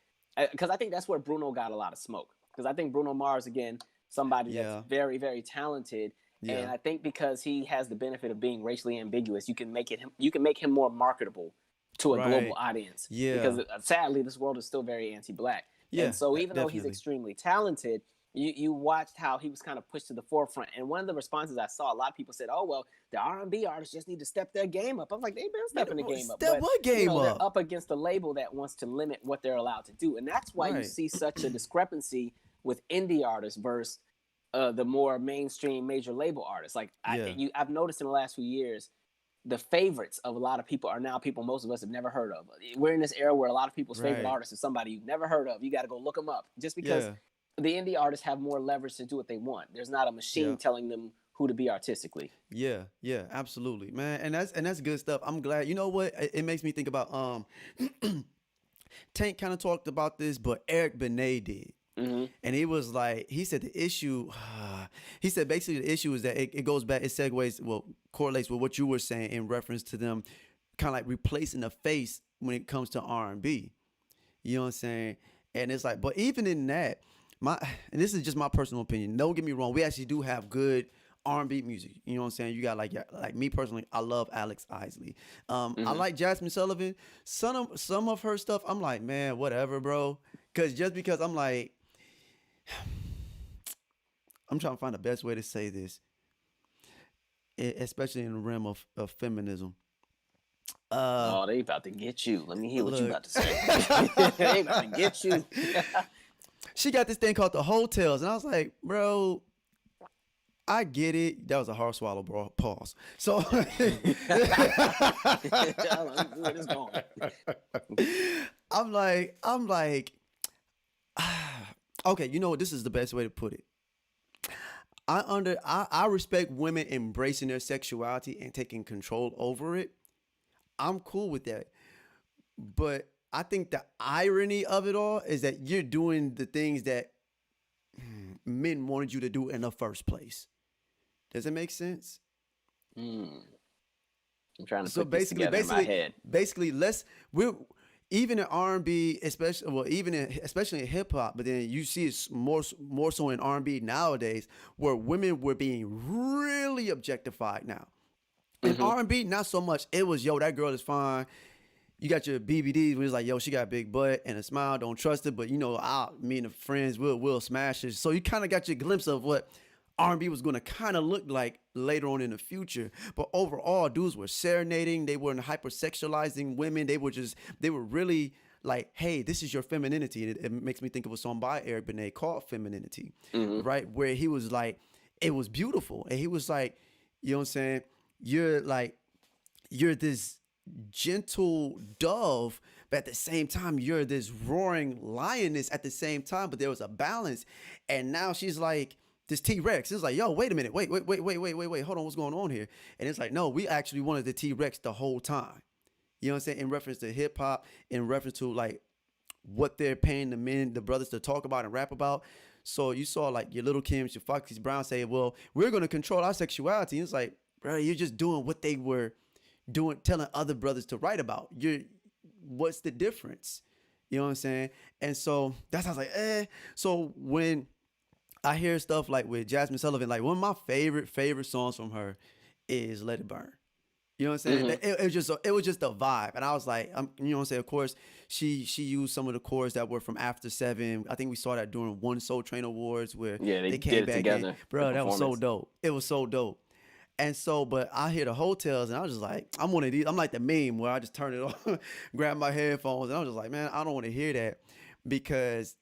because I think that's where Bruno got a lot of smoke. Because I think Bruno Mars, again, somebody that's Yeah, very, very talented, and yeah, I think because he has the benefit of being racially ambiguous, you can make him more marketable to a global right. audience. Because Yeah, sadly, this world is still very anti-black, and yeah, so even though he's definitely. extremely talented, you watched how he was kind of pushed to the forefront. And one of the responses I saw, a lot of people said, "Oh well, the R&B artists just need to step their game up." I'm like, they've been stepping the game up, Step but what game they're up? up against a label that wants to limit what they're allowed to do, and that's why you Right. see such a discrepancy with indie artists versus the more mainstream major label artists. Like Yeah. I've noticed in the last few years, the favorites of a lot of people are now people most of us have never heard of. We're in this era where a lot of people's favorite Right. artist is somebody you've never heard of. You got to go look them up just because Yeah. the indie artists have more leverage to do what they want. There's not a machine Yeah. telling them who to be artistically. Yeah. Yeah. Absolutely, man. And that's good stuff. I'm glad. You know what? It makes me think about Tank kind of talked about this, but Eric Benet did. Mm-hmm. And he was like, he said the issue, he said basically the issue is that it goes back, it segues, well, correlates with what you were saying in reference to them kind of like replacing the face when it comes to R&B. You know what I'm saying? And it's like, but even in that, and this is just my personal opinion. Don't get me wrong. We actually do have good R&B music. You know what I'm saying? You got like me personally, I love Alex Isley. I Mm-hmm. like Jasmine Sullivan. Some of her stuff, I'm like, man, whatever, bro. Just because I'm like, I'm trying to find the best way to say this, especially in the realm of feminism. Uh, Oh, they about to get you. Let me hear what you look, about to say. They about to get you. she got this thing called the hotels, and I was like, bro, I get it. That was a hard swallow, bro. Pause. So Where this going? I'm like, okay, you know what? This is the best way to put it. I respect women embracing their sexuality and taking control over it. I'm cool with that. But I think the irony of it all is that you're doing the things that men wanted you to do in the first place. Does it make sense? Hmm. I'm trying to So put this basically, together in my basically, head. basically, let's we even in R&B, especially especially in hip hop, but then you see it's more so in R&B nowadays, where women were being really objectified now. In Mm-hmm. R&B, not so much. It was yo, that girl is fine. You got your BBDs when it's like, yo, she got a big butt and a smile. Don't trust it, but me and the friends will smash it. So you kind of got your glimpse of what R&B was going to kind of look like later on in the future. But overall, dudes were serenading. They weren't hypersexualizing women. They were really like, hey, this is your femininity. And it makes me think of a song by Eric Benet called Femininity, Mm-hmm. right? Where he was like, it was beautiful. And he was like, you know what I'm saying? You're like, you're this gentle dove, but at the same time, you're this roaring lioness at the same time. But there was a balance. And now she's like this T-Rex. It's like, yo, wait a minute. Wait. Hold on, what's going on here? And it's like, no, we actually wanted the T-Rex the whole time. You know what I'm saying? In reference to hip hop, in reference to like what they're paying the men, the brothers to talk about and rap about. So you saw like your Little Kims, your Foxy Brown say, well, we're going to control our sexuality. And it's like, bro, you're just doing what they were doing, telling other brothers to write about. What's the difference? You know what I'm saying? And so that's how I was like, eh. So when I hear stuff like with Jasmine Sullivan, like one of my favorite songs from her is Let It Burn. You know what I'm saying? Mm-hmm. It was just a vibe, and I was like, you know what I'm saying? Of course, she used some of the chords that were from After Seven. I think we saw that during One Soul Train Awards where Yeah, they they did came it back in, together. The bro. That was so performance. dope. It was so dope. And so, but I hear the hotels, and I was just like, I'm one of these. I'm like the meme where I just turn it on, grab my headphones, and I was just like, man, I don't want to hear that because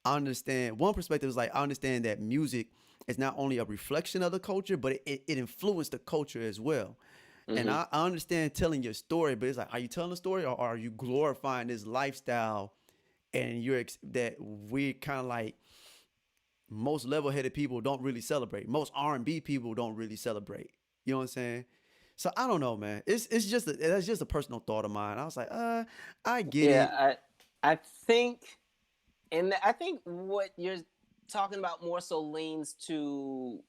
I understand. One perspective is like I understand that music is not only a reflection of the culture, but it influenced the culture as well. And Mm-hmm. I understand telling your story, but it's like, are you telling a story or are you glorifying this lifestyle? And that we kind of like most level-headed people don't really celebrate. Most R&B people don't really celebrate. You know what I'm saying? So I don't know, man. That's just a personal thought of mine. I was like, I get Yeah, it. I think, and I think what you're talking about more so leans to.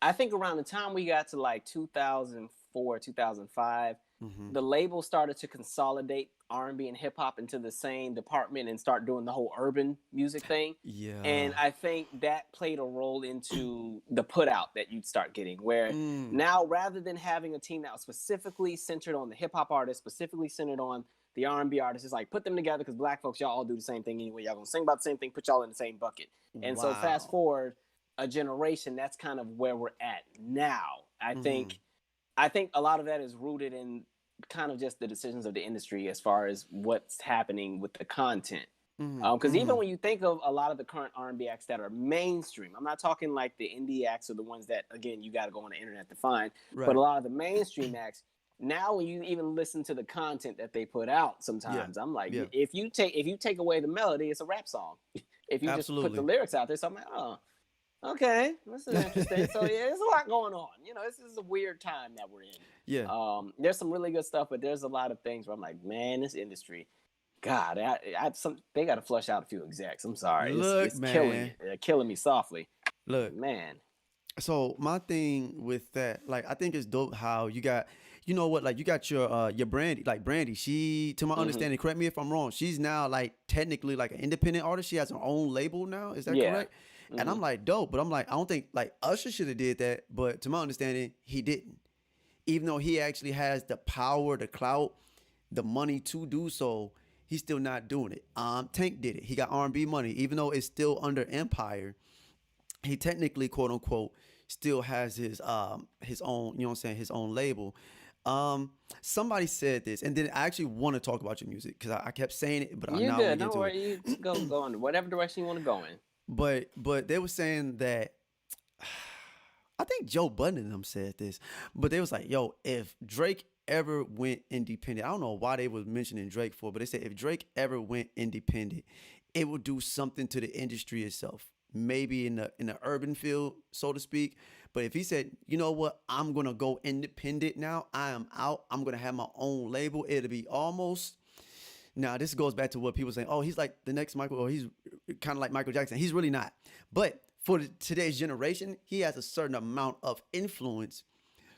I think around the time we got to like 2004, 2005, Mm-hmm. the label started to consolidate R&B and hip hop into the same department and start doing the whole urban music thing. Yeah. And I think that played a role into the put out that you'd start getting, where Mm. now rather than having a team that was specifically centered on the hip hop artists, specifically centered on the R&B artists, it's like put them together because black folks, y'all all do the same thing anyway. Y'all gonna sing about the same thing, put y'all in the same bucket. And so fast Wow. forward a generation, that's kind of where we're at now. Mm-hmm. I think a lot of that is rooted in kind of just the decisions of the industry as far as what's happening with the content. Mm-hmm. Because Mm-hmm. even when you think of a lot of the current R&B acts that are mainstream, I'm not talking like the indie acts or the ones that, again, you got to go on the internet to find, but Right. a lot of the mainstream acts, now when you even listen to the content that they put out Yeah. sometimes, I'm like, Yeah. if you take away the melody, it's a rap song. If you just put the Absolutely. lyrics out there, so I'm like, oh, okay, this is interesting. So yeah, there's a lot going on. This is a weird time that we're in. Yeah. There's some really good stuff, but there's a lot of things where I'm like, man, this industry, God, they got to flush out a few execs. I'm sorry, Look, it's killing me. man. They're killing me softly, Look. man. So my thing with that, like, I think it's dope how you got, you know what, like you got your Brandy, like Brandy. She, to my Mm-hmm. understanding, correct me if I'm wrong. She's now like technically like an independent artist. She has her own label now. Is that Yeah. correct? And Mm-hmm. I'm like, dope. But I'm like, I don't think like Usher should have did that. But to my understanding, he didn't. Even though he actually has the power, the clout, the money to do so, he's still not doing it. Tank did it. He got R&B money, even though it's still under Empire. He technically, quote unquote, still has his own, you know what I'm saying, his own label. Somebody said this, and then I actually want to talk about your music because I kept saying it, but I You now want to good? get Don't into it. worry. You go in whatever direction you want to go in. But they were saying that I think Joe Budden and them said this, but they was like, yo, if Drake ever went independent, I don't know why they was mentioning Drake for, but they said if Drake ever went independent, it would do something to the industry itself. Maybe in the urban field, so to speak. But if he said, you know what, I'm gonna go independent now, I am out, I'm gonna have my own label, it'll be almost now, this goes back to what people saying. Oh, he's like the next Michael, or he's kind of like Michael Jackson. He's really not. But for today's generation, he has a certain amount of influence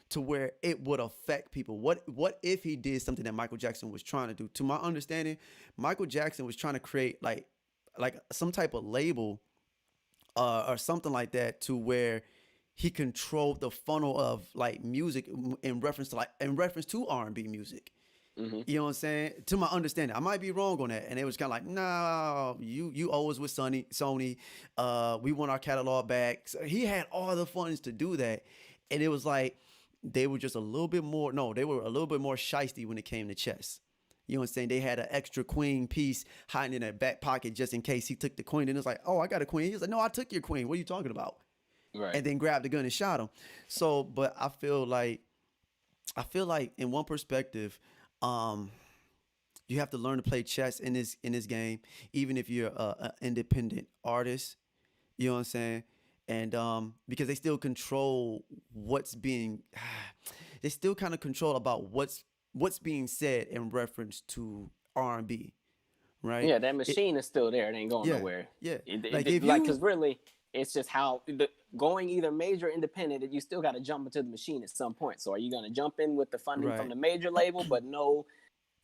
to where it would affect people. What if he did something that Michael Jackson was trying to do? To my understanding, Michael Jackson was trying to create like some type of label or something like that to where he controlled the funnel of like music in reference to R&B music. Mm-hmm. You know what I'm saying? To my understanding, I might be wrong on that. And it was kind of like, no, you owe us with Sony. We want our catalog back. So he had all the funds to do that, and it was like they were just a little bit more. No, they were a little bit more shisty when it came to chess. You know what I'm saying? They had an extra queen piece hiding in their back pocket just in case he took the queen. And it's like, oh, I got a queen. He was like, no, I took your queen. What are you talking about? Right. And then grabbed the gun and shot him. So, but I feel like in one perspective, you have to learn to play chess in this game, even if you're an independent artist. You know what I'm saying? And because they still control what's being, they still kind of control about what's being said in reference to R&B, right? Yeah, that machine is still there. It ain't going Yeah, nowhere. yeah. It, Like it, if like, you, because really, it's just how going either major or independent, you still got to jump into the machine at some point. So are you going to jump in with the funding from right, the major label, but no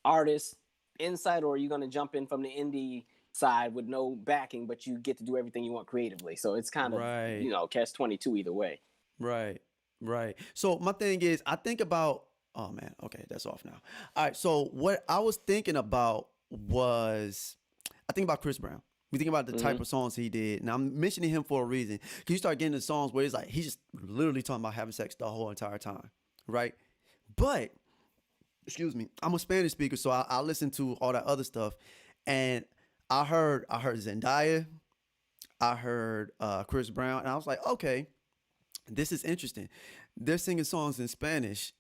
artist insight, or are you going to jump in from the indie side with no backing, but you get to do everything you want creatively? So it's kind of, right, catch 22 either way. right, right. So my thing is, I think about. Oh man, okay, that's off now. All right. So what I was thinking about was, I think about Chris Brown. We think about the type Mm-hmm. of songs he did. Now I'm mentioning him for a reason. Cause you start getting the songs where it's like he's just literally talking about having sex the whole entire time, right? But excuse me, I'm a Spanish speaker, so I listen to all that other stuff, and I heard Zendaya, I heard Chris Brown, and I was like, okay, this is interesting. They're singing songs in Spanish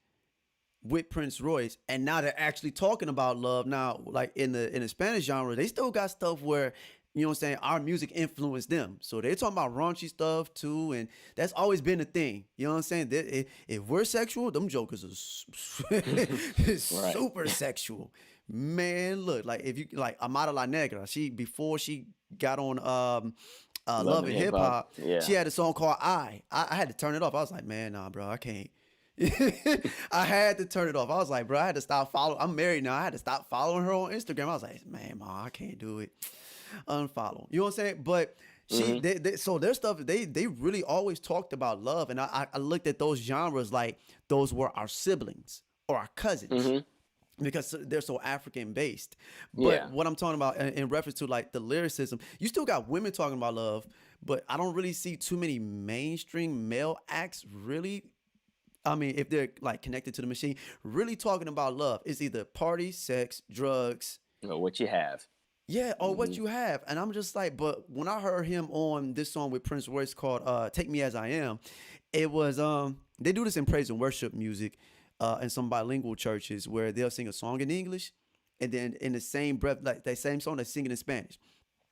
with Prince Royce, and now they're actually talking about love. Now, like in the Spanish genre, they still got stuff where, you know what I'm saying, our music influenced them. So they're talking about raunchy stuff too, and that's always been a thing. You know what I'm saying? If we're sexual, them jokers are Right. super sexual. Man, look, like if you like Amada La Negra, before she got on Love Love and and hip Hip hop. Hop. Yeah. She had a song called I had to turn it off. I was like, man, nah, bro, I can't. I had to turn it off. I was like, bro, I had to stop following. I'm married now. I had to stop following her on Instagram. I was like, man, ma, I can't do it. Unfollow. You know what I'm saying? But she, Hmm. so their stuff, they really always talked about love, and I looked at those genres like those were our siblings or our cousins Hmm. because they're so African based. But Yeah. what I'm talking about in reference to like the lyricism, you still got women talking about love, but I don't really see too many mainstream male acts really. I mean, if they're like connected to the machine, really talking about love. It's either party, sex, drugs, You know what you have. yeah, or what Hmm. you have. And I'm just like, but when I heard him on this song with Prince Royce called Take Me As I Am, it was they do this in praise and worship music in some bilingual churches where they'll sing a song in English and then in the same breath, like that same song they sing it in Spanish.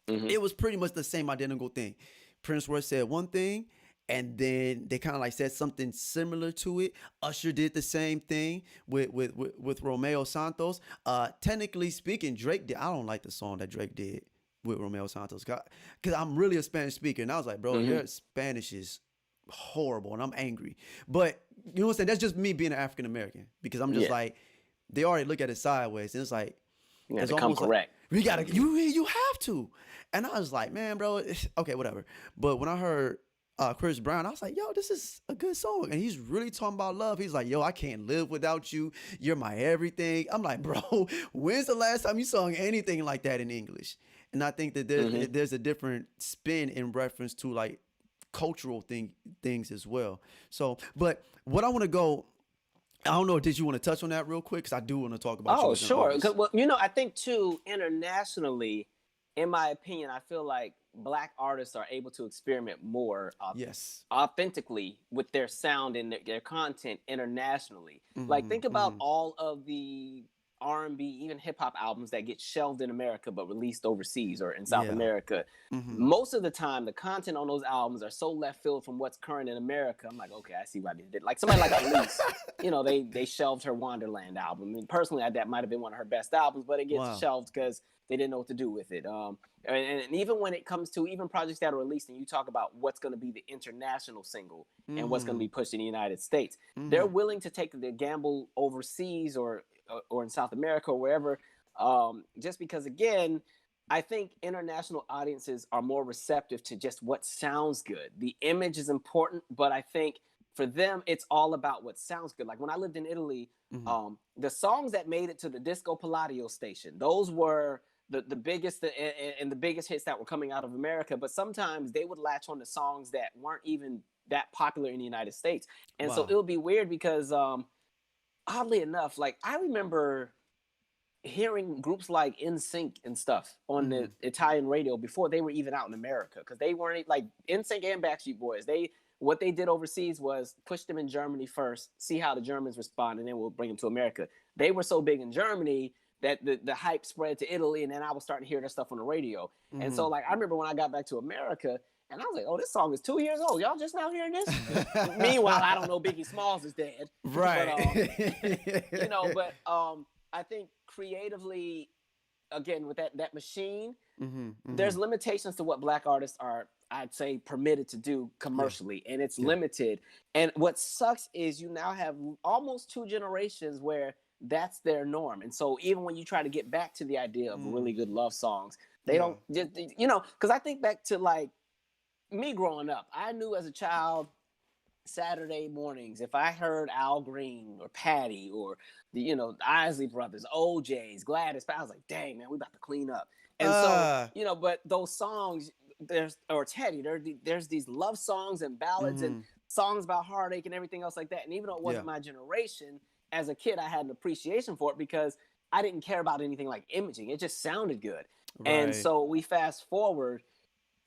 Hmm. It was pretty much the same identical thing. Prince Royce said one thing, and then they kind of like said something similar to it. Usher did the same thing with Romeo Santos. Technically speaking, Drake did. I don't like the song that Drake did with Romeo Santos because I'm really a Spanish speaker, and I was like, bro, Hmm. your Spanish is horrible, and I'm angry. But you know what I'm saying? That's just me being an African American because I'm just Yeah. like they already look at it sideways, and it's like You have it's to come almost like correct. we gotta Hmm. you have to. And I was like, man, bro, okay, whatever. But when I heard Chris Brown, I was like, yo, this is a good song. And he's really talking about love. He's like, yo, I can't live without you. You're my everything. I'm like, bro, when's the last time you sung anything like that in English? And I think that Hmm. there's a different spin in reference to like cultural things as well. So, but what I want to go, I don't know, did you want to touch on that real quick? Because I do want to talk about you Oh, as an sure. artist. Well, you know, I think too, internationally, in my opinion, I feel like black artists are able to experiment more Yes. authentically with their sound and their content internationally. Like, Mm-hmm, think about mm-hmm. all of the R&B, even hip hop albums that get shelved in America but released overseas or in South Yeah. America. Mm-hmm. Most of the time, the content on those albums are so left field from what's current in America. I'm like, okay, I see why they did. Like somebody like Elise, you know, they shelved her Wonderland album. I mean, personally, that might have been one of her best albums, but it gets Wow. shelved because they didn't know what to do with it. And even when it comes to even projects that are released, and you talk about what's going to be the international single and what's going to Mm-hmm. be pushed in the United States, they're Mm-hmm. willing to take the gamble overseas or in South America or wherever, just because again, I think international audiences are more receptive to just what sounds good. The image is important, but I think for them, it's all about what sounds good. Like when I lived in Italy, Mm-hmm. the songs that made it to the Disco Palladio station, those were the biggest and the biggest hits that were coming out of America. But sometimes they would latch on to songs that weren't even that popular in the United States, and so Wow. it would be weird because oddly enough, like I remember hearing groups like NSYNC and stuff on Mm-hmm. the Italian radio before they were even out in America because they weren't like NSYNC and Backstreet Boys. They what they did overseas was push them in Germany first, see how the Germans respond, and then we'll bring them to America. They were so big in Germany that the hype spread to Italy, and then I was starting to hear their stuff on the radio. And Mm-hmm. so like I remember when I got back to America, and I was like, oh, this song is 2 years old. Y'all just now hearing this? Meanwhile, I don't know Biggie Smalls is dead, but Right. but I think creatively, again with that machine, Mm-hmm. Mm-hmm. there's limitations to what black artists are, I'd say, permitted to do Yeah. commercially, and it's Yeah. limited. And what sucks is you now have almost two generations where that's their norm. And so even when you try to get back to the idea of Mm. really good love songs, they Yeah. don't just, because I think back to like me growing up, I knew as a child Saturday mornings, if I heard Al Green or Patty or the Isley Brothers, OJ's, Gladys, I was like, dang man, we about to clean up. And so, Uh. but those songs, or Teddy, there's these love songs and ballads and Mm-hmm. songs about heartache and everything else like that. And even though it Yeah. wasn't my generation, as a kid, I had an appreciation for it because I didn't care about anything like imaging. It just sounded good. And Right. so we fast forward,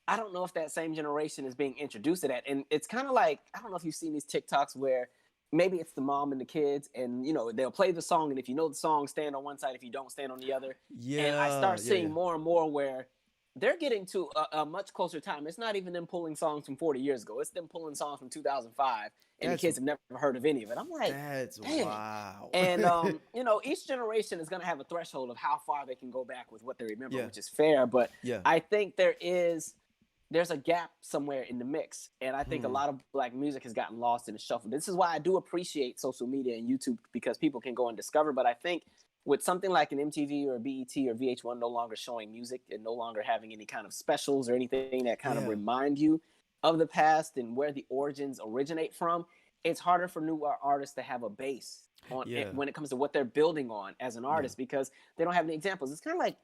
I don't know if that same generation is being introduced to that. And it's kind of like, I don't know if you've seen these TikToks where maybe it's the mom and the kids, and they'll play the song, and if you know the song, stand on one side, if you don't, stand on the other. And I Yeah. start Yeah. seeing Yeah. more and more where they're getting to a much closer time. It's not even them pulling songs from 40 years ago. It's them pulling songs from 2005, and the That's kids have never heard of any of it. I'm like, that's dang. wow. And each generation is going to have a threshold of how far they can go back with what they remember, Yeah. which is fair. But Yeah. I think there is there's a gap somewhere in the mix. And I think a Hmm. lot of black music has gotten lost in the shuffle. This is why I do appreciate social media and YouTube, because people can go and discover. But I think with something like an MTV or BET or VH1 no longer showing music and no longer having any kind of specials or anything that kind of Yeah. remind you of the past and where the origins originate from, it's harder for new artists to have a base on it Yeah. when it comes to what they're building on as an Yeah. artist, because they don't have any examples. It's kind of like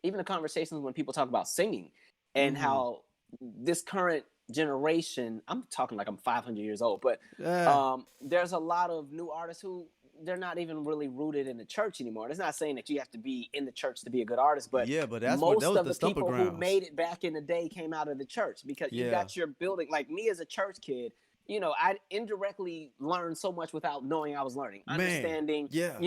even the conversations when people talk about singing and Hmm. how this current generation, I'm talking like I'm 500 years old, but Yeah. there's a lot of new artists who they're not even really rooted in the church anymore. It's not saying that you have to be in the church to be a good artist, but Yeah, but that's what that most was of the the stumper people who grounds. made it back in the day came out of the church, because you Yeah. got your building. Like me as a church kid, I indirectly learned so much without knowing I was learning. Man. Understanding, Yeah.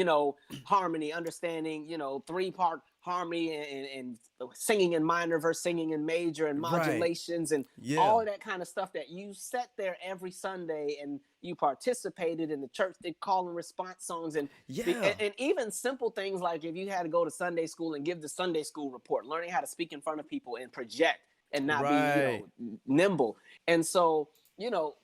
harmony, understanding, three-part harmony and singing in minor versus singing in major and Right. modulations and Yeah. all of that kind of stuff that you sat there every Sunday and you participated in the church. They call and response songs and, Yeah. and even simple things like if you had to go to Sunday school and give the Sunday school report, learning how to speak in front of people and project and not be, Right. nimble. And so,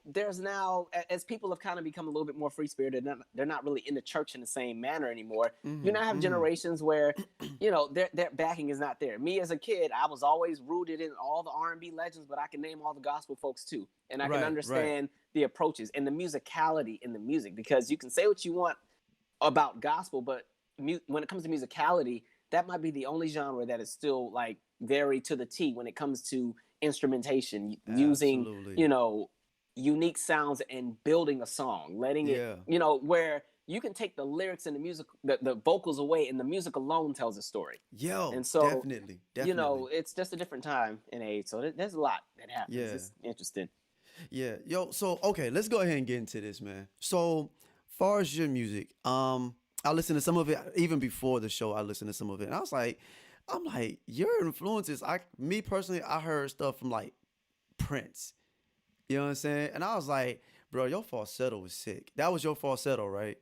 there's now, as people have kind of become a little bit more free spirited, they're not really in the church in the same manner anymore. You Hmm. now have Hmm. generations where, their backing is not there. Me as a kid, I was always rooted in all the R&B legends, but I can name all the gospel folks too, and I can Right. Right. understand the approaches and the musicality in the music, because you can say what you want about gospel, but when it comes to musicality, that might be the only genre that is still like very to the T when it comes to instrumentation, using Absolutely. you know unique sounds and building a song, letting it, Yeah. where you can take the lyrics and the music, the vocals away, and the music alone tells a story. Yo, And so, definitely. Definitely. it's just a different time and age. So there's a lot that happens. Yeah. It's interesting. Yeah. Yo, so okay, let's go ahead and get into this, man. So far as your music, I listened to some of it even before the show. I listened to some of it. And I'm like, your influences, me personally, I heard stuff from like Prince. You know what I'm saying? And I was like, bro, your falsetto was sick. That was your falsetto, right?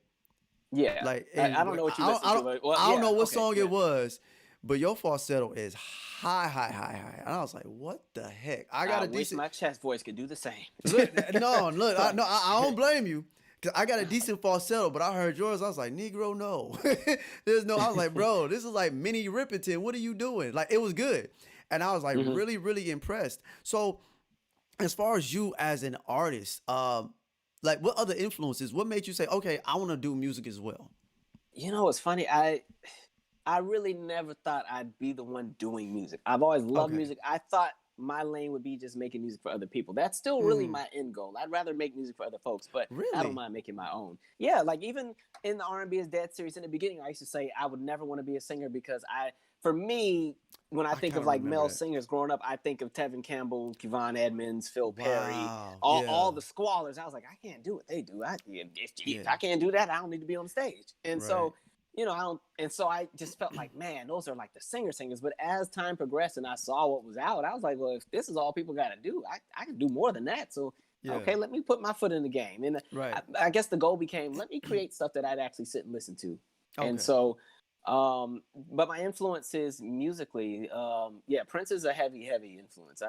Yeah, Like, I and don't know what you I don't, listen I to, don't, but well, I don't yeah, know what okay, song yeah. it was, but your falsetto is high, high, high, high. And I was like, what the heck? I got I a wish decent my chest voice could do the same. look. No, look, I don't blame you. Cause I got a decent falsetto, but I heard yours. I was like, Negro, no. There's no. I was like, bro, this is like Minnie Riperton. What are you doing? Like, it was good, and I was like, Hmm. really, really impressed. So, as far as you as an artist, like, what other influences? What made you say, okay, I want to do music as well? It's funny. I really never thought I'd be the one doing music. I've always loved Okay. music. I thought my lane would be just making music for other people. That's still really Hmm. my end goal. I'd rather make music for other folks, but I don't Really? mind making my own. Yeah, like even in the R&B is Dead series in the beginning, I used to say I would never want to be a singer, because for me, when I I think kind of of like remember male that. singers growing up, I think of Tevin Campbell, Kevon Edmonds, Phil Perry, Wow. all Yeah. the squallers. I was like, I can't do what they do. If Yeah. I can't do that, I don't need to be on stage. And Right. so, I don't, and so I just felt like, man, those are like the singers. But as time progressed and I saw what was out, I was like, well, if this is all people got to do, I can do more than that. So, Yeah. okay, let me put my foot in the game. And Right. I guess the goal became, let me create stuff that I'd actually sit and listen to. And Okay. so, but my influences musically, yeah, Prince is a heavy influence.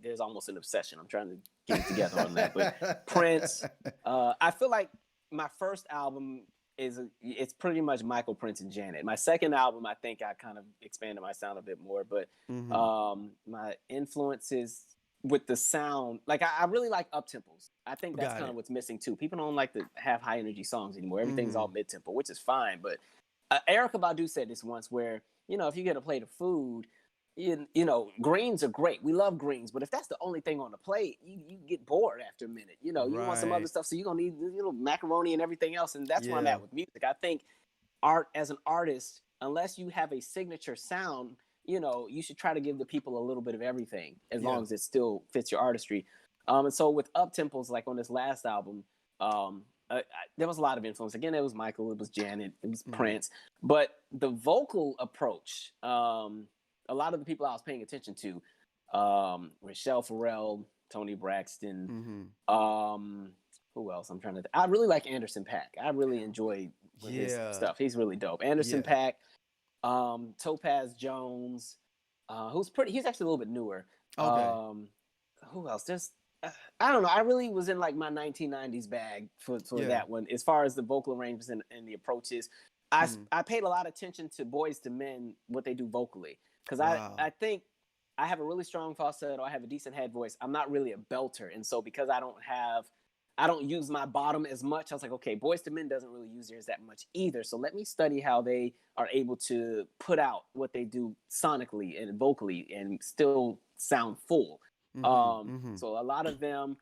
There's almost an obsession. I'm trying to get it together on that, but Prince, I feel like my first album it's pretty much Michael, Prince, and Janet. My second album, I think I kind of expanded my sound a bit more, but Hmm. my influences with the sound, like I really like up tempos. I think that's Got kind of it. what's missing too. People don't like to have high energy songs anymore. Everything's all Hmm. mid tempo, which is fine. But Erica Badu said this once, where if you get a plate of food, greens are great. We love greens, but if that's the only thing on the plate, you get bored after a minute. You want some other Right. stuff, so you're gonna need macaroni and everything else. And that's where I'm Yeah. at with music. I think art as an artist, unless you have a signature sound, you should try to give the people a little bit of everything, as Yeah. long as it still fits your artistry. And so with up tempos, like on this last album, there was a lot of influence. Again, it was Michael, it was Janet, it was Hmm. Prince, but the vocal approach, a lot of the people I was paying attention to, Rochelle Farrell, Tony Braxton, Hmm. who else? I really like Anderson .Paak. I really enjoy his Yeah. stuff. He's really dope. Anderson Yeah. .Paak, Topaz Jones, he's actually a little bit newer. Okay. Um, who else? Just I don't know. I really was in like my 1990s bag for Yeah. that one. As far as the vocal arrangements and the approaches, Mm. I paid a lot of attention to Boys to Men, what they do vocally, because Wow. I think I have a really strong falsetto. I have a decent head voice. I'm not really a belter, and so because I don't use my bottom as much. I was like, okay, Boys to Men doesn't really use theirs that much either. So let me study how they are able to put out what they do sonically and vocally and still sound full. Mm-hmm. Mm-hmm. So a lot of them,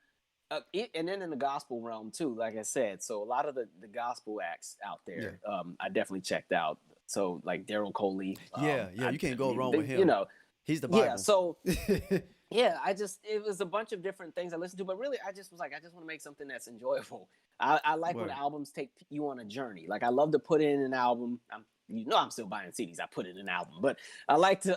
and then in the gospel realm too, like I said, so a lot of the gospel acts out Yeah. there, I definitely checked out. So like Daryl Coley, Yeah. Yeah. You can't go wrong with you him. know, He's the yeah. Bible. So yeah, it was a bunch of different things I listened to, but really I just was like, I just want to make something that's enjoyable. I like when Word. albums take you on a journey. Like I love to put in an album. I'm still buying CDs. I put in an album, but I like to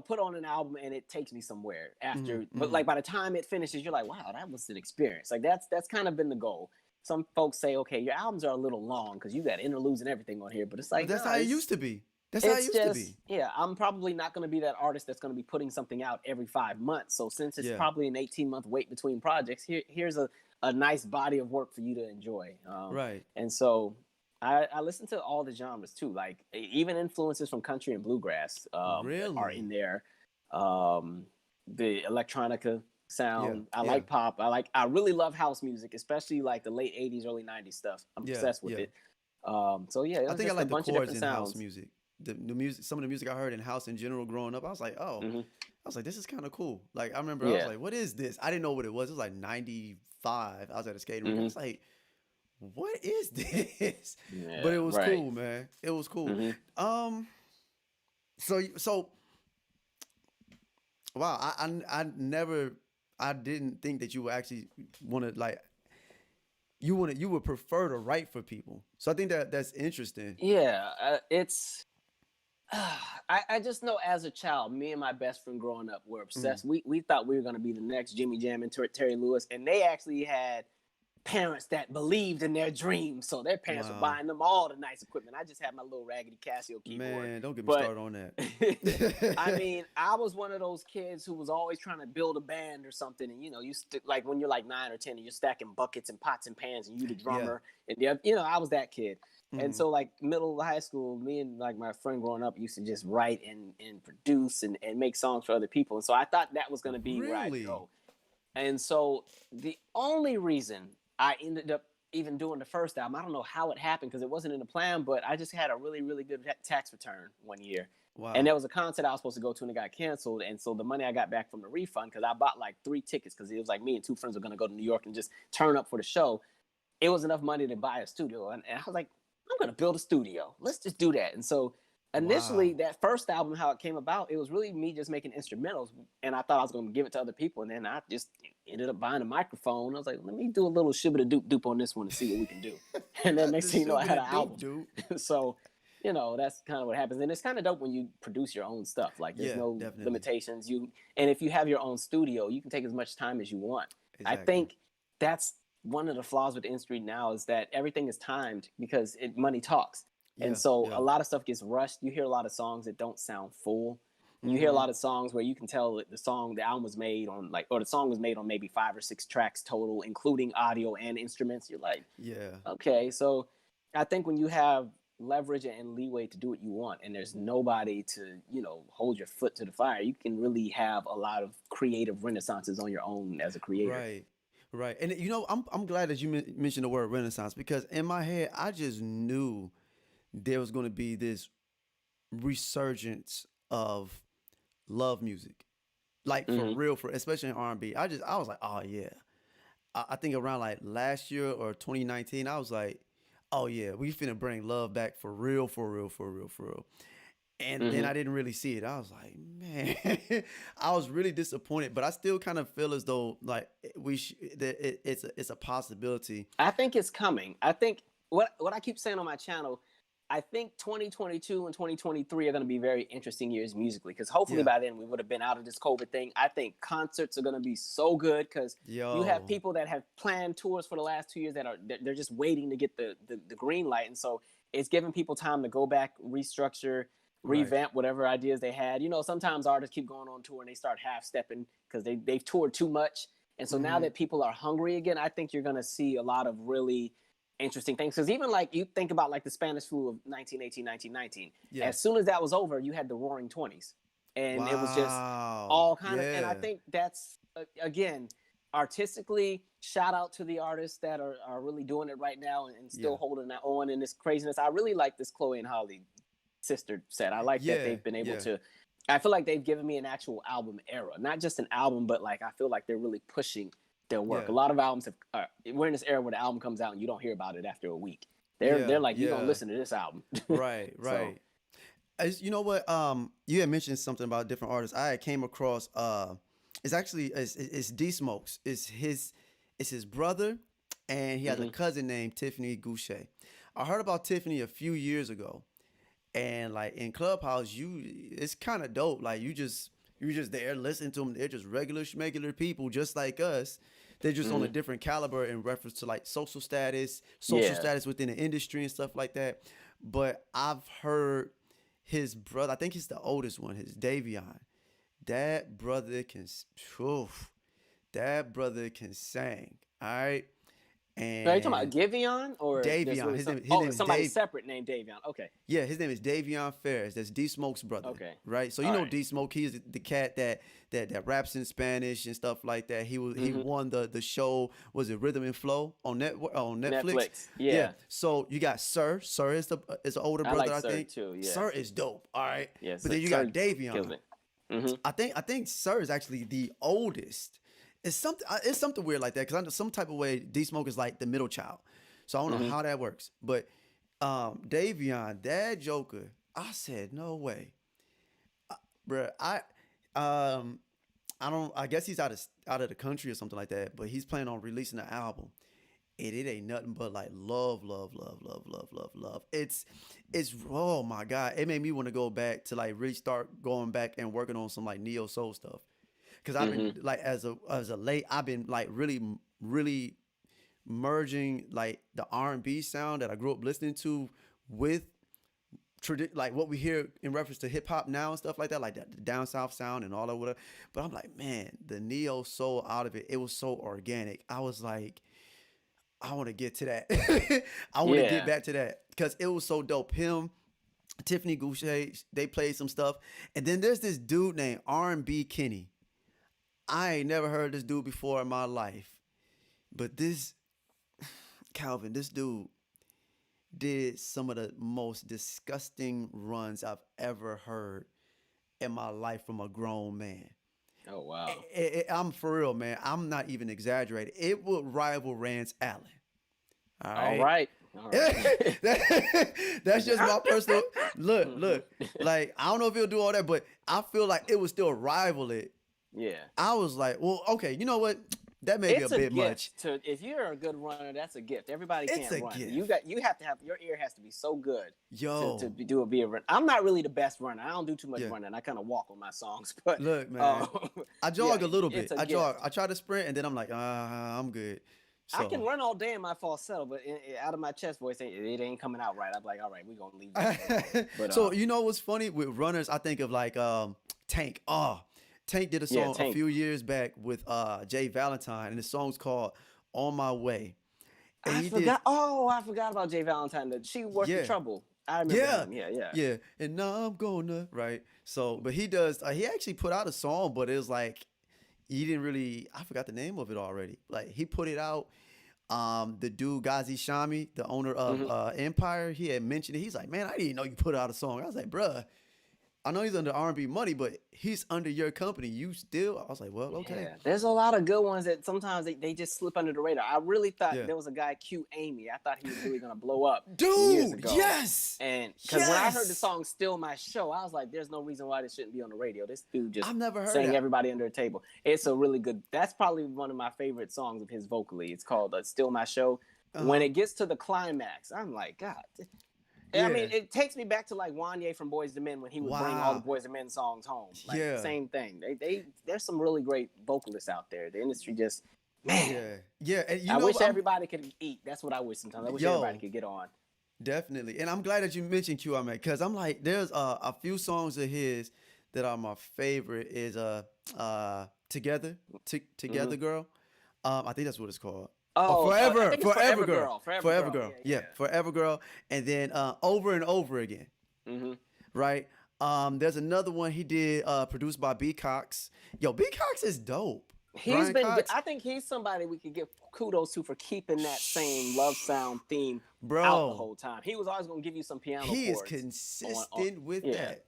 put on an album and it takes me somewhere after. Mm-hmm. But Mm-hmm. like by the time it finishes, you're like, wow, that was an experience. Like that's kind of been the goal. Some folks say, okay, your albums are a little long because you got interludes and everything on here, but it's But like, that's no, how it used to be. That's how it it's used to just, be. yeah, I'm probably not going to be that artist that's going to be putting something out every 5 months. So since it's Yeah. probably an 18-month wait between projects, here's a nice body of work for you to enjoy. Right. And so I listen to all the genres too, like even influences from country and bluegrass are Really? in there. The electronica Yeah. sound. I Yeah. like pop. I really love house music, especially like the late 80s, early 90s stuff. I'm Yeah. obsessed with Yeah. it. So yeah, it I was think I just a like the bunch of chords different in house sounds. music. The music, some of the music I heard in house in general growing up, I was like, oh, Hmm. I was like, this is kind of cool. Like I remember, I was Yeah. like, what is this? I didn't know what it was. It was like '95. I was at a skating rink. I Hmm. was like, what is this? But Yeah. it was Right. cool, man. It was cool. Hmm. Um. So wow. I never. I didn't think that you would actually want to like. You would prefer to write for people. So I think that that's interesting. Yeah. It's. I just know as a child, me and my best friend growing up were Mm, obsessed. We thought we were going to be the next Jimmy Jam and Terry Lewis, and they actually had parents that believed in their dreams. So their parents were wow. buying them all the nice equipment. I just had my little raggedy Casio keyboard. Man, don't get me But started on I that. mean, I was one of those kids who was always trying to build a band or something. And like when you're like 9 or 10 and you're stacking buckets and pots and pans and you the Yeah. drummer. And I was that kid. And Hmm. so like middle of high school, me and like my friend growing up used to just write and produce and make songs for other people. And so I thought that was gonna be where I'd Really? go. And so the only reason I ended up even doing the first album, I don't know how it happened because it wasn't in the plan, but I just had a really, really good tax return one year. And Wow. there was a concert I was supposed to go to and it got canceled. And so the money I got back from the refund, because I bought like 3 tickets because it was like me and two friends were going to go to New York and just turn up for the show. It was enough money to buy a studio. And I was like, I'm going to build a studio. Let's just do that. And so initially, Wow. that first album, how it came about, it was really me just making instrumentals. And I thought I was going to give it to other people. And then I just ended up buying a microphone. I was like, let me do a little shibba doop doop on this one and see what we can do. And then Not next the thing you know, I shooby had the an dope, album. dude. So, that's kind of what happens. And it's kind of dope when you produce your own stuff. Like there's Yeah, no definitely. limitations. And if you have your own studio, you can take as much time as you want. I Exactly. think that's one of the flaws with the industry now is that everything is timed because money talks. And Yeah. so Yeah. a lot of stuff gets rushed. You hear a lot of songs that don't sound full. You hear a Mm-hmm. lot of songs where you can tell that the album was made on or the song was made on maybe 5 or 6 tracks total, including audio and instruments. You're like, Yeah. okay. So I think when you have leverage and leeway to do what you want and there's nobody to, hold your foot to the fire, you can really have a lot of creative renaissances on your own as a creator. Right. Right. And I'm glad that you mentioned the word renaissance because in my head I just knew there was going to be this resurgence of love music, like for Hmm. real, for especially in R&B. I was like, oh yeah. I think around like last year or 2019, I was like, oh yeah, we finna bring love back for real, for real, for real, for real. And then Hmm. I didn't really see it. I was like, man, I was really disappointed. But I still kind of feel as though like that it's a possibility. I think it's coming. I think what I keep saying on my channel, I think 2022 and 2023 are going to be very interesting years musically because hopefully Yeah. by then we would have been out of this COVID thing. I think concerts are going to be so good because you have Yo. people that have planned tours for the last 2 years they're just waiting to get the green light, and so it's giving people time to go back, restructure, Right. revamp whatever ideas they had. You know, sometimes artists keep going on tour and they start half stepping because they've toured too much. And so now Mm-hmm. that people are hungry again, I think you're going to see a lot of really interesting things. Because even like you think about like the Spanish flu of 1918, 1919, Yeah. as soon as that was over, you had the Roaring Twenties. And it was just Wow. all kind of, and I Yeah. think that's, again, artistically, shout out to the artists that are really doing it right now and still Yeah. holding that on in this craziness. I really like this Chloe and Holly sister set. I like that Yeah. they've been able Yeah. to. I feel like they've given me an actual album era, not just an album, but like I feel like they're really pushing their work. Yeah. A lot of albums have. We're in this era where the album comes out and you don't hear about it after a week. Yeah. They're like, you gonna Yeah. listen to this album. Right. So Right. You know what? You had mentioned something about different artists. I came across. It's actually it's D Smokes. It's his brother, and he has a cousin named Tiffany Goucher. I heard about Tiffany a few years ago, and like in Clubhouse, it's kind of dope. Like you just there listening to them. They're just regular people, just like us. They're just on a different caliber in reference to like social status Yeah. within the industry and stuff like that. But I've heard his brother, I think he's the oldest one, his Davion. That brother can, oof, that brother can sing. All right. Are you talking about And Giveon or there's Davion, really his oh name is somebody Dave. separate named Davion? Okay, Yeah, his name is Davion Ferris. That's D Smoke's brother. okay, Right. So you all know right. D Smoke, he's the cat that raps in Spanish and stuff like that. He won the show, was it Rhythm and Flow on Netflix? Netflix. Yeah. So you got Sir. Sir is the older I brother, like I Sir think. too. Yeah, Sir is dope. All right. yeah. But then you Sir got kills Davion. me. Mm-hmm. I think Sir is actually the oldest. It's something weird like that because I know some type of way D Smoke is like the middle child. So I don't know how that works. But Davion, that Joker, I said no way, bruh. I don't. I guess he's out of the country or something like that. But he's planning on releasing an album. And it ain't nothing but like love. It's oh my god. It made me want to go back to like really start going back and working on some like neo soul stuff. Cause I've been like as a late, I've been like really merging like the R&B sound that I grew up listening to with like what we hear in reference to hip hop now and stuff like that, like that the down south sound and all that whatever. But I'm like, man, the neo soul out of it was so organic. I was like, I want to get to that. I want to Yeah. get back to that because it was so dope. Him, Tiffany Goucher, they played some stuff, and then there's this dude named R&B Kenny. I ain't never heard this dude before in my life, but this Calvin, this dude did some of the most disgusting runs I've ever heard in my life from a grown man. Oh wow. I'm for real, man. I'm not even exaggerating. It would rival Rance Allen. All All right. right. All right. That's just my personal look. Like I don't know if he'll do all that, but I feel like it would still rival it. Yeah. I was like, well, okay, you know what? That may be a bit much. If you're a good runner, that's a gift. Everybody It's can't a run. gift. You have to have your ear has to be so good Yo, to be a run. I'm not really the best runner. I don't do too much Yeah. running. I kind of walk on my songs, but look, man. I jog yeah, a little bit. it's a I jog. gift. I try to sprint, and then I'm like, I'm good. So, I can run all day in my falsetto, but out of my chest voice, it ain't coming out right. I'm like, all right, we're gonna leave that alone. But so you know what's funny with runners? I think of like Tank. Tank did a Yeah, song a Tank. few years back with Jay Valentine, and the song's called "On My Way." And I he forgot. Oh, I forgot about Jay Valentine. She worked Yeah. in trouble. I remember Yeah. him. Yeah. Yeah, and now I'm gonna right. So, but he does. He actually put out a song, but it was like he didn't really. I forgot the name of it already. Like he put it out. The dude Ghazi Shami, the owner of Empire, he had mentioned it. He's like, man, I didn't know you put out a song. I was like, bruh, I know he's under R&B money, but he's under your company. You still? I was like, well, okay. Yeah, there's a lot of good ones that sometimes they just slip under the radar. I really thought Yeah. there was a guy, Q Amy. I thought he was really gonna blow up years Dude, ago. yes. And because when I heard the Yes. song "Still My Show," I was like, "There's no reason why this shouldn't be on the radio." This dude just I've never heard sang that. everybody under a table. It's a really good. That's probably one of my favorite songs of his vocally. It's called "Still My Show." When it gets to the climax, I'm like, God. I mean, Yeah. it takes me back to like Wanye from Boys to Men when he would bring all the Wow. Boys to Men songs home. Like, Yeah. same thing. There's some really great vocalists out there. The industry just, man. Yeah, and you I know, wish I'm- everybody could eat. That's what I wish sometimes. I wish Yo. everybody could get on. Definitely. And I'm glad that you mentioned QRMA because I'm like, there's a few songs of his that are my favorite is Together, Hmm. Together Girl. I think that's what it's called. Oh, Oh, I Forever, think it's Forever Forever Girl, Girl. Forever Forever Girl. Girl. Yeah, Yeah, yeah. Forever Girl. And then Over and Over Again, Hmm. right? There's another one he did produced by B Cox. Yo, B Cox is dope. He's Brian been good. Cox, I think he's somebody we could give kudos to for keeping that same love sound theme out the bro, whole time. He was always going to give you some piano he is chords on consistent with yeah. that.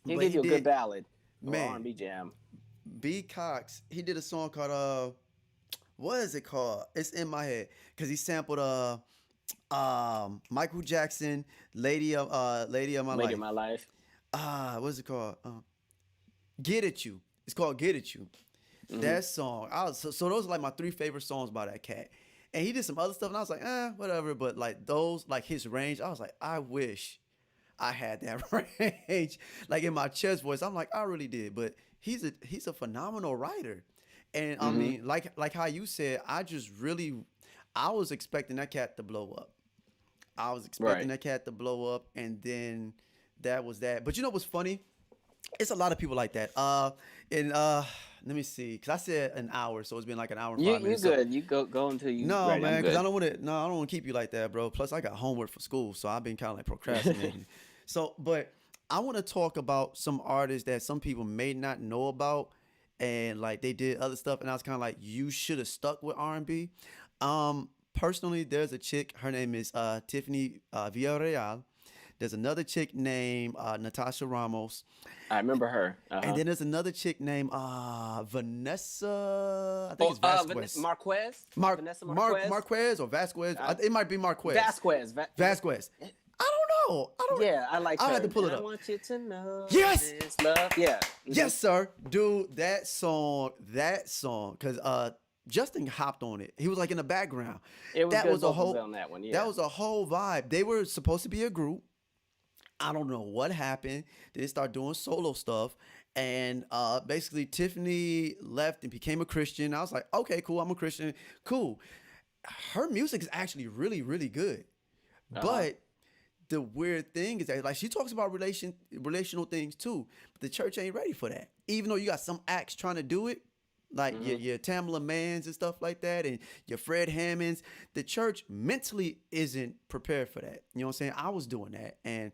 He'll But give he you a good did, ballad or man, R&B jam. B Cox, he did a song called what is it called? It's in my head because he sampled Michael Jackson, Lady of My Lady of Life. My Life. What's it called? Get at You. It's called Get at You. Hmm. That song. So those are like my three favorite songs by that cat. And he did some other stuff, and I was like, whatever. But like those, like his range, I was like, I wish I had that range, like in my chest voice. I'm like, I really did. But he's a phenomenal writer, and I Hmm. mean, like how you said, I was expecting that cat to blow up. I was expecting Right. that cat to blow up, and then that was that. But you know what's funny? It's a lot of people like that. And let me see, because I said an hour, so it's been like an hour and You 5 minutes. So good. You go until you no, ready. I'm man, because I good. don't want to. No, I don't want to keep you like that, bro. Plus, I got homework for school, so I've been kind of like procrastinating. So, but I want to talk about some artists that some people may not know about, and like they did other stuff, and I was kind of like, you should have stuck with R&B. Personally, there's a chick. Her name is Tiffany Villarreal. There's another chick named Natasha Ramos, I remember her. and Uh-huh. then there's another chick named Vanessa. I think Oh, it's Vasquez. Marquez. Mark Vanessa Mark Marquez. Marquez or Vasquez. Uh, It might be Marquez. Vasquez. Vasquez. I don't know. I don't. Yeah, I like I'll have her. to pull And it I up. want you to know Yes, this love. Yeah. Hmm. yes, sir, dude. That song, because Justin hopped on it. He was like in the background. It was That good was a vocals whole. on that one. That Yeah. was a whole vibe. They were supposed to be a group. I don't know what happened. They start doing solo stuff. And basically, Tiffany left and became a Christian. I was like, okay, cool. I'm a Christian. Cool. Her music is actually really, really good. Uh-huh. But the weird thing is that like she talks about relational things too, but the church ain't ready for that. Even though you got some acts trying to do it, like Hmm. your Tamala Mans and stuff like that, and your Fred Hammonds, the church mentally isn't prepared for that. You know what I'm saying? I was doing that, and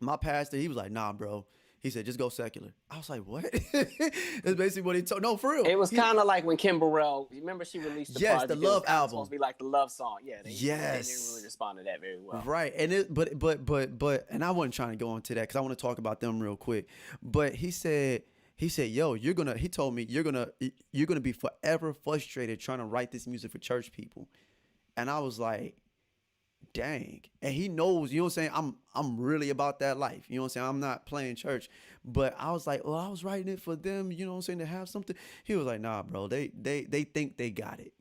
my pastor, he was like, "Nah, bro." He said, "Just go secular." I was like, "What?" That's basically what he told. No, for real. It was kind of like when Kim Burrell, remember she released the Yes, the project. It was Love kind of supposed album. to be like the love song. Yeah, they didn't really Yes. respond to that very well. Right, and but, and I wasn't trying to go into that because I want to talk about them real quick. But he said, yo, he told me you're gonna be forever frustrated trying to write this music for church people, and I was like, dang. And he knows, you know what I'm saying? I'm really about that life. You know what I'm saying? I'm not playing church. But I was like, well, I was writing it for them, you know what I'm saying, to have something. He was like, nah, bro, they think they got it.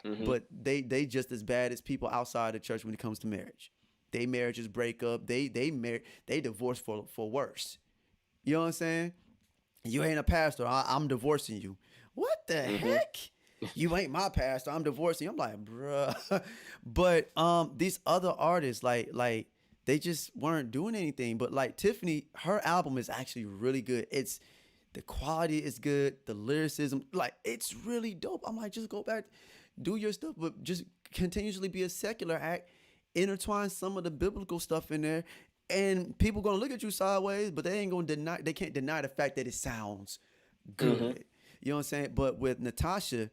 Hmm. But they just as bad as people outside the church when it comes to marriage. They marriages break up. They divorce for worse. You know what I'm saying? You ain't a pastor. I'm divorcing you. What the Hmm. heck? You ain't my pastor. I'm divorcing you. I'm like, bruh. But these other artists, like they just weren't doing anything. But like Tiffany, her album is actually really good. It's the quality is good. The lyricism, like it's really dope. I'm like, just go back, do your stuff, but just continuously be a secular act. Intertwine some of the biblical stuff in there, and people gonna look at you sideways, but they ain't gonna deny. They can't deny the fact that it sounds Hmm. good. You know what I'm saying? But with Natasha,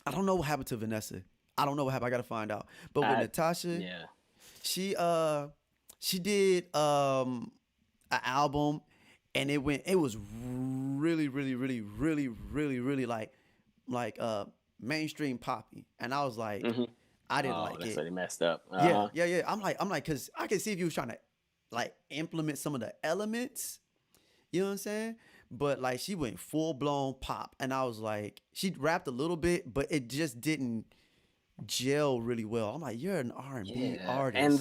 I don't know what happened to Vanessa. I don't know what happened. I gotta find out. But with I Natasha, yeah. she did an album, and it was really really really really really really like mainstream poppy, and I was like, Hmm. I didn't Oh, like that's it. where they messed up. Yeah, Uh-huh. yeah, yeah. I'm like, cause I can see if you was trying to like implement some of the elements. You know what I'm saying? But like she went full blown pop, and I was like, she rapped a little bit, but it just didn't gel really well. I'm like, you're an R&B Yeah, and artist.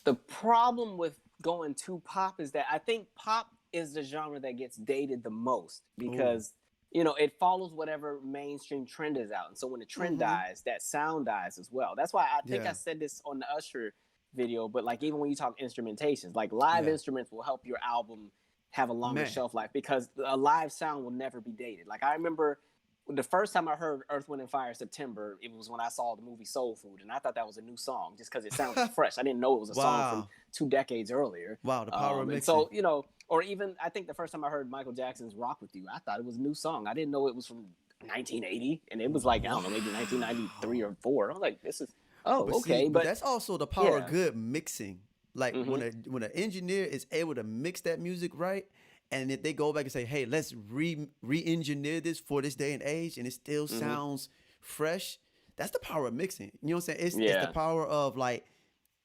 the problem with going too pop is that I think pop is the genre that gets dated the most Ooh. because it follows whatever mainstream trend is out, and so when the trend Mm-hmm. dies, that sound dies as well. That's why I think I Yeah. said this on the Usher video, but like even when you talk instrumentations, like live Yeah. instruments will help your album have a longer Man. shelf life because a live sound will never be dated. Like I remember the first time I heard Earth, Wind, and Fire September, it was when I saw the movie Soul Food, and I thought that was a new song just because it sounded fresh. I didn't know it was a song from Wow. 2 decades earlier. Wow, the power of And mixing. so, you know, or even I think the first time I heard Michael Jackson's Rock With You, I thought it was a new song. I didn't know it was from 1980, and it was like, I don't know, maybe 1993 or 4. I was like, this is, oh, But okay. see, But that's also the power of yeah. good mixing. Like Mhm. when an engineer is able to mix that music right, and if they go back and say, "Hey, let's re-engineer this for this day and age," and it still Mhm. sounds fresh, that's the power of mixing. You know what I'm saying? It's the Yeah. power of like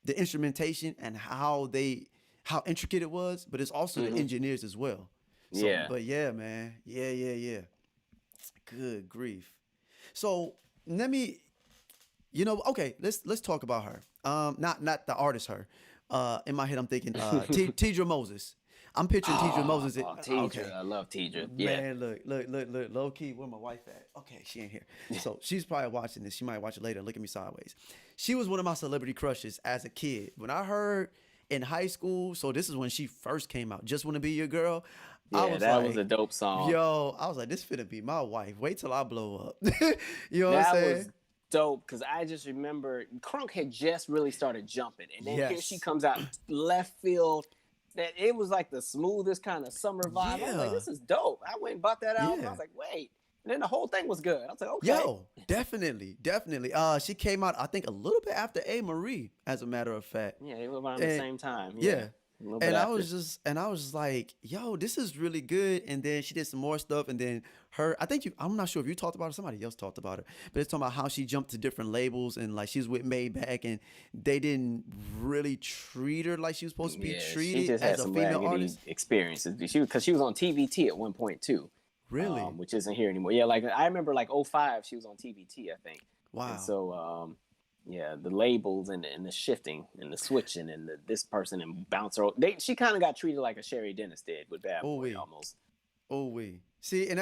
the instrumentation and how intricate it was, but it's also the Mhm. engineers as well. So, Yeah. but yeah, man, yeah. Good grief. So let me, okay, let's talk about her. Not the artist her. In my head, I'm thinking Tidra Moses. I'm picturing Tidra Moses. Oh, Tidra. Okay. I love Tidra. Yeah. Man, look, low key, where my wife at? Okay, she ain't here. So she's probably watching this. She might watch it later. Look at me sideways. She was one of my celebrity crushes as a kid. When I heard in high school, so this is when she first came out. Just Want to Be Your Girl. I Yeah, was that like, was a dope song. yo, I was like, this finna be my wife. Wait till I blow up. You know what I'm That saying? was dope because I just remember Crunk had just really started jumping, and then here Yes. she comes out left field. That it was like the smoothest kind of summer vibe. I was like, Yeah. this is dope. I went and bought that album. Yeah. I was like, wait. And then the whole thing was good. I was like, okay. Yo, definitely. She came out, I think, a little bit after A. Marie, as a matter of fact. Yeah, it was around the And- same time. Yeah. A little bit And I after. was just like, yo, this is really good. And then she did some more stuff. And then I'm not sure if you talked about it, somebody else talked about it, but it's talking about how she jumped to different labels and like she's with Maybach and they didn't really treat her like she was supposed to be Yeah, she treated just had as a some female raggedy artist. experiences. Because she was on TVT at one point too. Really? Which isn't here anymore. Yeah, like I remember like 05, she was on TVT, I think. Wow. And so yeah, the labels and the shifting and the switching and this person and bouncer. She kind of got treated like a Sherry Dennis did with Bad Oh, Boy wait. almost. Oh, we see, and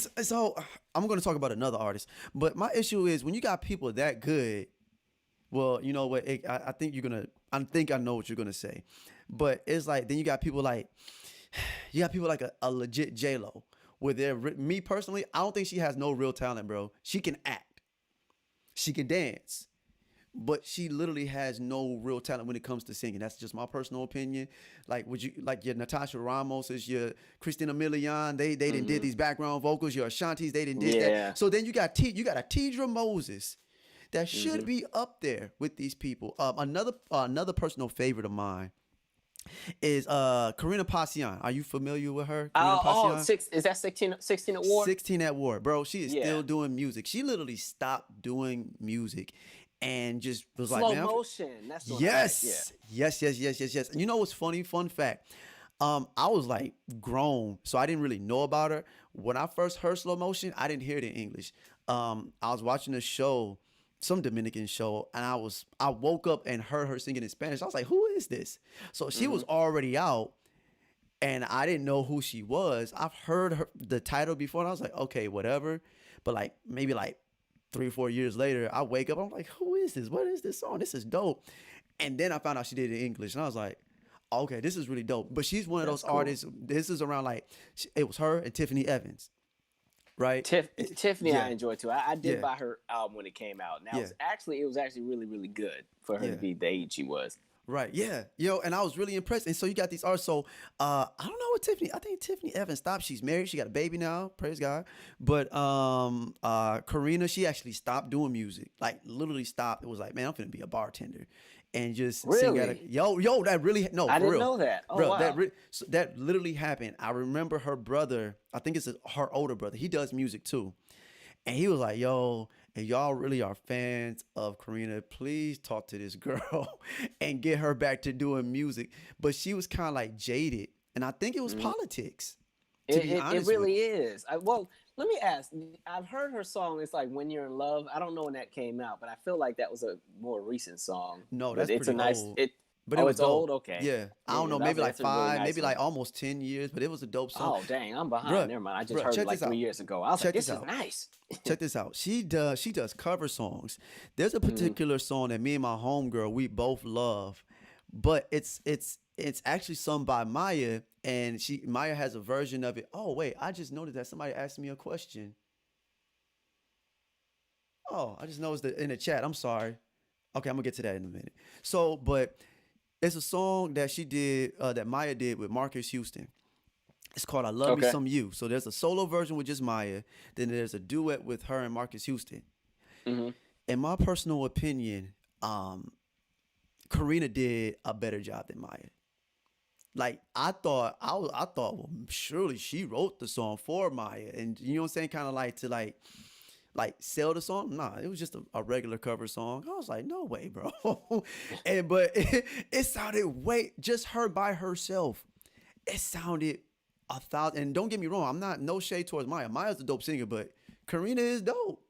so I'm going to talk about another artist, but my issue is when you got people that good. Well, you know what? I think I know what you're gonna say, but it's like then you got people like a legit J Lo, where me personally, I don't think she has no real talent, bro. She can act, she can dance, but she literally has no real talent when it comes to singing. That's just my personal opinion. Like, would you like your Natasha Ramoses, your Christina Milian? They didn't did these background vocals. Your Ashantis, they didn't did Yeah. that. So then you got a Tidra Moses that should be up there with these people. Another personal favorite of mine is Karina Pasian. Are you familiar with her? Karina Pasian? Is that 16 at War? 16 at War, bro. She is Yeah. still doing music. She literally stopped doing music and just was Slow like, man, motion. That's what yes. And you know what's funny? Fun fact. I was like grown, so I didn't really know about her. When I first heard Slow Motion, I didn't hear it in English. I was watching a show, some Dominican show, and I woke up and heard her singing in Spanish. I was like, who is this? So she was already out, and I didn't know who she was. I've heard the title before, and I was like, okay, whatever. But like maybe like 3 or 4 years later, I wake up, I'm like, who is this? What is this song? This is dope. And then I found out she did it in English, and I was like, okay, this is really dope. But she's one of those artists. This is around like it was her and Tiffany Evans, right? Tiffany, yeah. I enjoy too. I did Yeah. buy her album when it came out. Now Yeah. it was actually really, really good for her Yeah. to be the age she was. Right, yeah, and I was really impressed. And so you got these artists. So I don't know what Tiffany. I think Tiffany Evans stopped. She's married. She got a baby now. Praise God. But Karina, she actually stopped doing music. Like literally stopped. It was like, man, I'm finna be a bartender, and just sing at Really? yo. That really no. I for didn't real. know that. Oh, Bro, wow. that literally happened. I remember her brother. I think it's her older brother. He does music too, and he was like, yo. And y'all really are fans of Karina, please talk to this girl and get her back to doing music. But she was kind of like jaded. And I think it was politics. To be honest It really with is. Well, let me ask. I've heard her song. It's like When You're in Love. I don't know when that came out, but I feel like that was a more recent song. No, But that's it's a pretty nice. old. but it Oh, was it's old. dope. Okay. Yeah, I Yeah, don't yeah, know, maybe like that's a really five, nice maybe one. like almost 10 years, but it was a dope song, Oh, dang, I'm behind. bruh. Never mind. I just Bruh, heard it check like this three out. years ago. I was like, Check this this is out. nice. Check this out. She does cover songs. There's a Hmm. particular song that me and my homegirl we both love, but it's actually sung by Maya, and Maya has a version of it. Oh wait, I just noticed that somebody asked me a question. Oh, I just noticed that in the chat. I'm sorry. Okay, I'm gonna get to that in a minute. So, but it's a song that she did that Maya did with Marcus Houston. It's called "I Love Me Okay. Some You." So there's a solo version with just Maya. Then there's a duet with her and Marcus Houston. Hmm. In my personal opinion, um, Karina did a better job than Maya. Like I thought, well, surely she wrote the song for Maya, and you know what I'm saying, kind of like to like sell the song. Nah, it was just a regular cover song. I was like, no way, bro. And but it sounded way just her by herself. It sounded a thousand. And don't get me wrong, I'm not no shade towards Maya. Maya's a dope singer, but Karina is dope.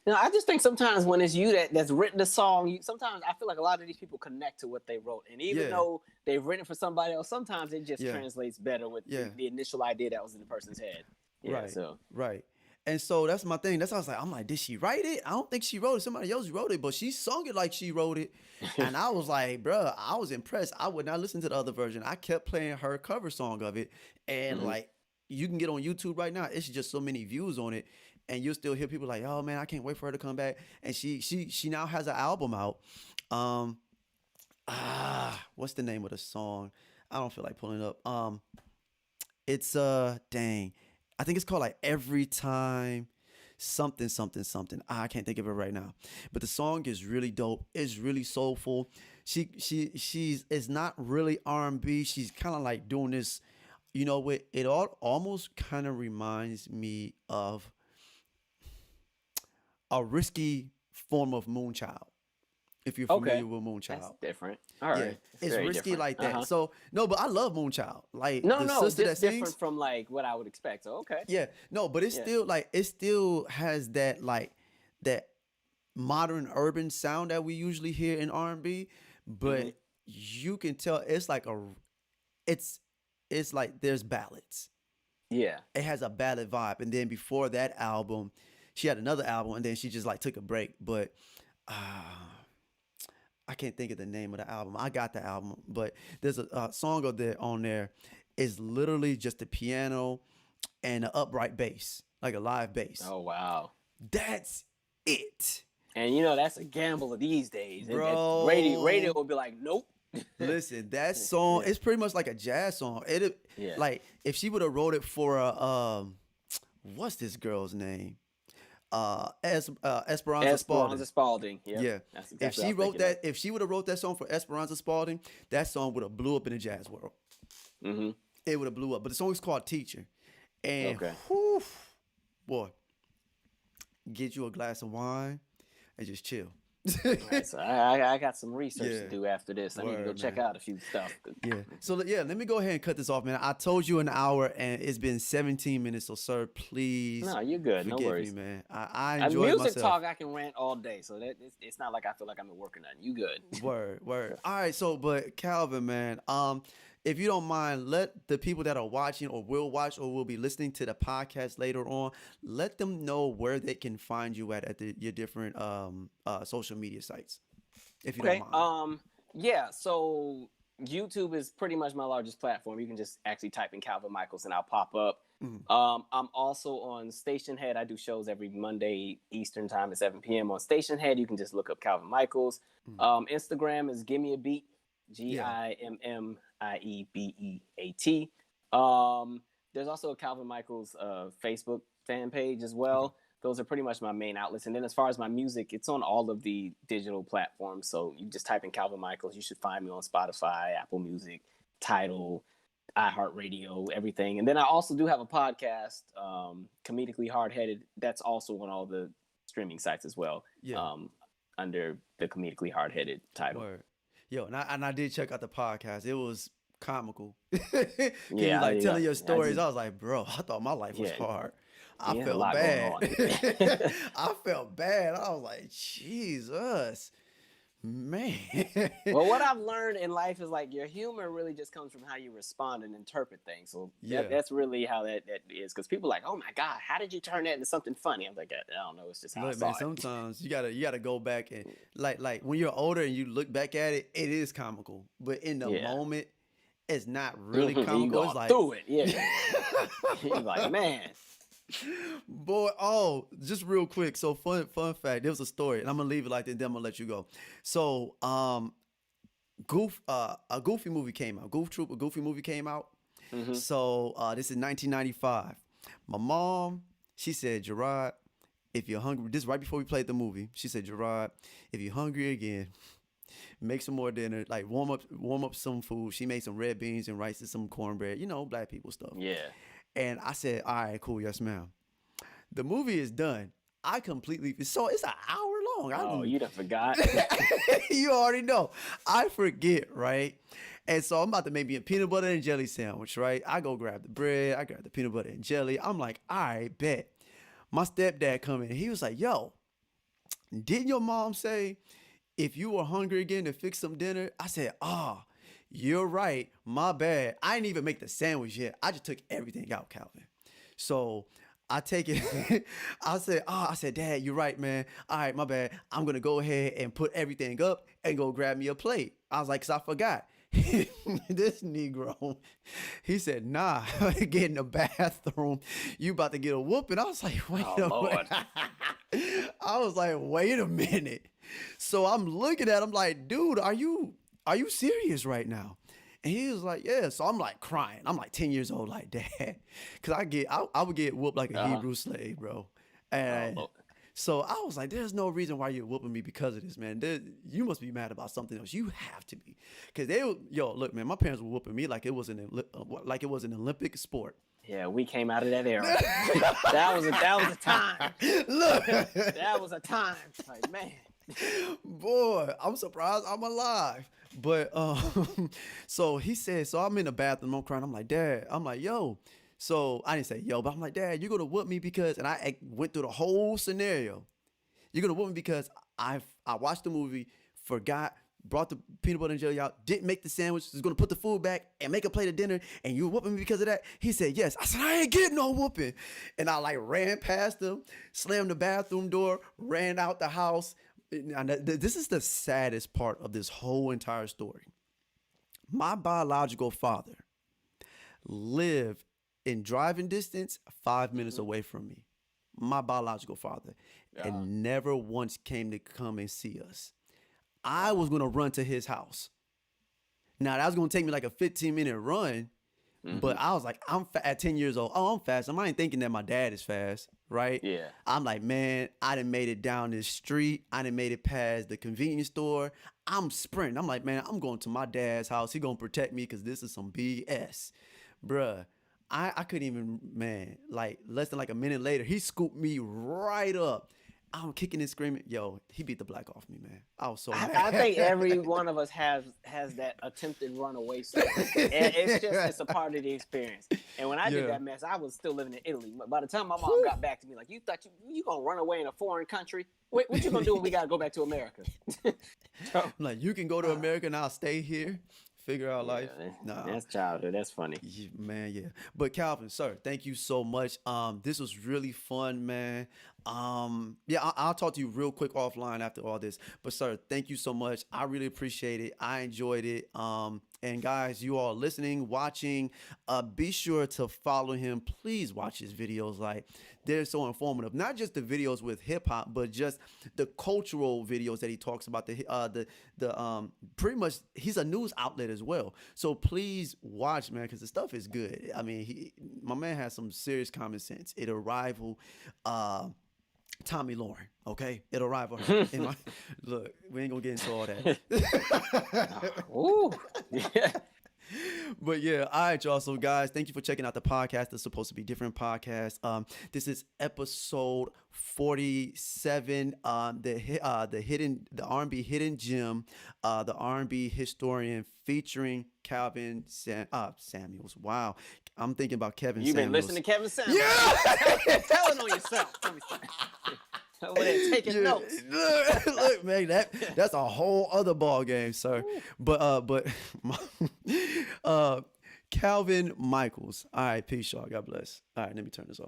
You know, I just think sometimes when it's you that's written the song, sometimes I feel like a lot of these people connect to what they wrote, and even Yeah, though they've written it for somebody else, sometimes it just yeah, translates better with yeah. the initial idea that was in the person's head. Yeah. Right, So. right. And so that's my thing. That's how I was like, I'm like, did she write it? I don't think she wrote it. Somebody else wrote it, but she sung it like she wrote it. And I was like, bruh, I was impressed. I would not listen to the other version. I kept playing her cover song of it. And Hmm. like, you can get on YouTube right now. It's just so many views on it. And you'll still hear people like, oh man, I can't wait for her to come back. And she now has an album out. Um, what's the name of the song? I don't feel like pulling it up. It's dang. I think it's called like Every Time something something something. I can't think of it right now. But the song is really dope. It's really soulful. She's it's not really R&B. She's kind of like doing this, you know what? It all almost kind of reminds me of a risky form of Moonchild. If you're familiar Okay. with That's Moonchild. different. All Yeah, right. It's it's very risky different. like Uh that. huh. So no, but I love Moonchild. Like No, the no, sister that just different sings. from like what I would expect. So okay. Yeah, no, but it's Yeah. still like it still has that like that modern urban sound that we usually hear in R&B, Hmm. but you can tell it's like it's it's like there's ballads. Yeah. It has a ballad vibe, and then before that album, she had another album, and then she just like took a break. But uh, I can't think of the name of the album. I got the album, but there's a song of there on there is literally just the piano and an upright bass, like a live bass. Oh wow. That's it, And you know that's a gamble of these days. Radio bro. will be like, nope. Listen, that song Yeah. it's pretty much like a jazz song. It Yeah. like if she would have wrote it for a what's this girl's name? Esperanza Spalding. Esperanza Spalding. Yep. Yeah. That's If exactly what she I was wrote thinking of. that, if she would have wrote that song for Esperanza Spalding, that song would have blew up in the jazz world. Hmm. It would have blew up. But the song is called Teacher. And Okay. whew, boy, get you a glass of wine and just chill. All right. So I got some research Yeah. to do after this. I need to go Word, check man. out a few stuff. Yeah. So yeah, let me go ahead and cut this off, man. I told you an hour and it's been 17 minutes. So sir, please No, you're good. No forgive me, worries. man. I And enjoyed music myself. talk, I can rant all day. So that it's not like I feel like I'm at work or nothing. You good? Word, word. All right, so but Calvin, man, if you don't mind, let the people that are watching or will watch or will be listening to the podcast later on, let them know where they can find you at your different social media sites, if you don't Okay. mind. Yeah. So YouTube is pretty much my largest platform. You can just actually type in Calvin Michaels and I'll pop up. Mhm. I'm also on Station Head. I do shows every Monday Eastern time at 7 p.m. on Station Head. You can just look up Calvin Michaels. Mhm. Instagram is Gimme a Beat, Yeah. GIMMIEBEAT. There's also a Calvin Michaels Facebook fan page as Okay. well. Those are pretty much my main outlets. And then as far as my music, it's on all of the digital platforms. So you just type in Calvin Michaels. You should find me on Spotify, Apple Music, Tidal, iHeartRadio, everything. And then I also do have a podcast, Comedically Hard-Headed. That's also on all the streaming sites as well, Yeah. under the Comedically Hard-Headed title. Word. Yo, and I did check out the podcast. It was comical. 'Cause you Yeah, like telling your I stories. just, I was like, bro, I thought my life was yeah, hard. I yeah, a felt lot going bad. on. I felt bad. I was like, Jesus. Man. Well, what I've learned in life is like your humor really just comes from how you respond and interpret things. So Yeah. that's really how that is. Because people are like, oh my God, how did you turn that into something funny? I'm like, I don't know. It's just how I Look, saw man, it. sometimes you gotta go back and like when you're older and you look back at it, it is comical. But in the Yeah. moment, it's not really And you comical. It's go like through it. Yeah. You're like, man. boy, oh, just real quick. So fun fact. There was a story, and I'm gonna leave it like this, then I'm gonna let you go. So a Goofy movie came out. A Goofy movie came out. Mm-hmm. So this is 1995. My mom, she said, Gerard, if you're hungry, this is right before we played the movie. She said, Gerard, if you're hungry again, make some more dinner. Like warm up some food. She made some red beans and rice and some cornbread. You know, black people stuff. Yeah. And I said, all right, cool, yes, ma'am. The movie is done. I completely so it's an hour long. Oh, you done forgot. You already know. I forget, right? And so I'm about to make me a peanut butter and jelly sandwich, right? I go grab the bread, I grab the peanut butter and jelly. I'm like, all right, bet. My stepdad come in. He was like, yo, didn't your mom say if you were hungry again to fix some dinner? I said, you're right. My bad. I didn't even make the sandwich yet. I just took everything out, Calvin. So I take it. I said, Dad, you're right, man. All right, my bad. I'm gonna go ahead and put everything up and go grab me a plate. I was like, cause I forgot. This Negro, he said, nah, get in the bathroom. You about to get a whooping. I was like, wait a Lord. minute. I was like, wait a minute. So I'm looking at him like, dude, are you serious right now? And he was like, yeah. So I'm like crying. I'm like 10 years old, like, Dad. Cause I would get whooped like a Hebrew slave, bro. And so I was like, there's no reason why you're whooping me because of this, man. You must be mad about something else. You have to be. Cause look, man, my parents were whooping me like it was an Olympic sport. Yeah, we came out of that era. that was a time. Look, That was a time. Like, man. boy, I'm surprised I'm alive. But so he said, so I'm in the bathroom, I'm crying. I'm like, Dad, I'm like, yo. So I didn't say yo, but I'm like, Dad, you're gonna whoop me because, and I went through the whole scenario. You're gonna whoop me because I watched the movie, forgot, brought the peanut butter and jelly out, didn't make the sandwich, was gonna put the food back and make a plate of dinner, and you whooping me because of that? He said, yes. I said, I ain't getting no whooping. And I like ran past him, slammed the bathroom door, ran out the house. Now, this is the saddest part of this whole entire story. My biological father lived in driving distance 5 minutes away from me. My biological father. And never once came to come and see us. I was going to run to his house. Now, that was going to take me like a 15-minute run. But I was like, at 10 years old. Oh, I'm fast. I ain't thinking that my dad is fast, right? Yeah. I'm like, man, I done made it down this street. I done made it past the convenience store. I'm sprinting. I'm like, man, I'm going to my dad's house. He going to protect me because this is some BS. Bruh, I couldn't even, man, like less than like a minute later, he scooped me right up. I'm kicking and screaming. Yo, he beat the black off me, man. I was so mad. I think every one of us has that attempted runaway story. And it's a part of the experience. And when I did that mess, I was still living in Italy. By the time my mom got back to me, like, you thought you gonna run away in a foreign country? What you gonna do when we gotta go back to America? I'm like, you can go to America and I'll stay here. Figure out life. Nah. That's childhood. That's funny. Yeah, man, yeah. But Calvin, sir, thank you so much. This was really fun, man. I'll talk to you real quick offline after all this. But sir, thank you so much. I really appreciate it. I enjoyed it. And guys, you all listening, watching, be sure to follow him. Please watch his videos. Like, they're so informative. Not just the videos with hip hop, but just the cultural videos that he talks about. Pretty much he's a news outlet as well. So please watch, man, because the stuff is good. I mean, my man has some serious common sense. It'll rival Tommy Lauren, okay? It'll rival her. Look, we ain't gonna get into all that. Ooh, yeah. But yeah, all right, y'all. So guys, thank you for checking out the podcast. It's supposed to be different podcast. This is episode 47. The R&B hidden gem, the R&B historian featuring Calvin Samuels. Wow, I'm thinking about Kevin. You've been Samuels. listening to Kevin Samuels. Yeah, telling on yourself. Over there taking notes. Look, man, that's a whole other ball game, sir. But Calvin Michaels. All right, peace, y'all. God bless. All right, let me turn this off.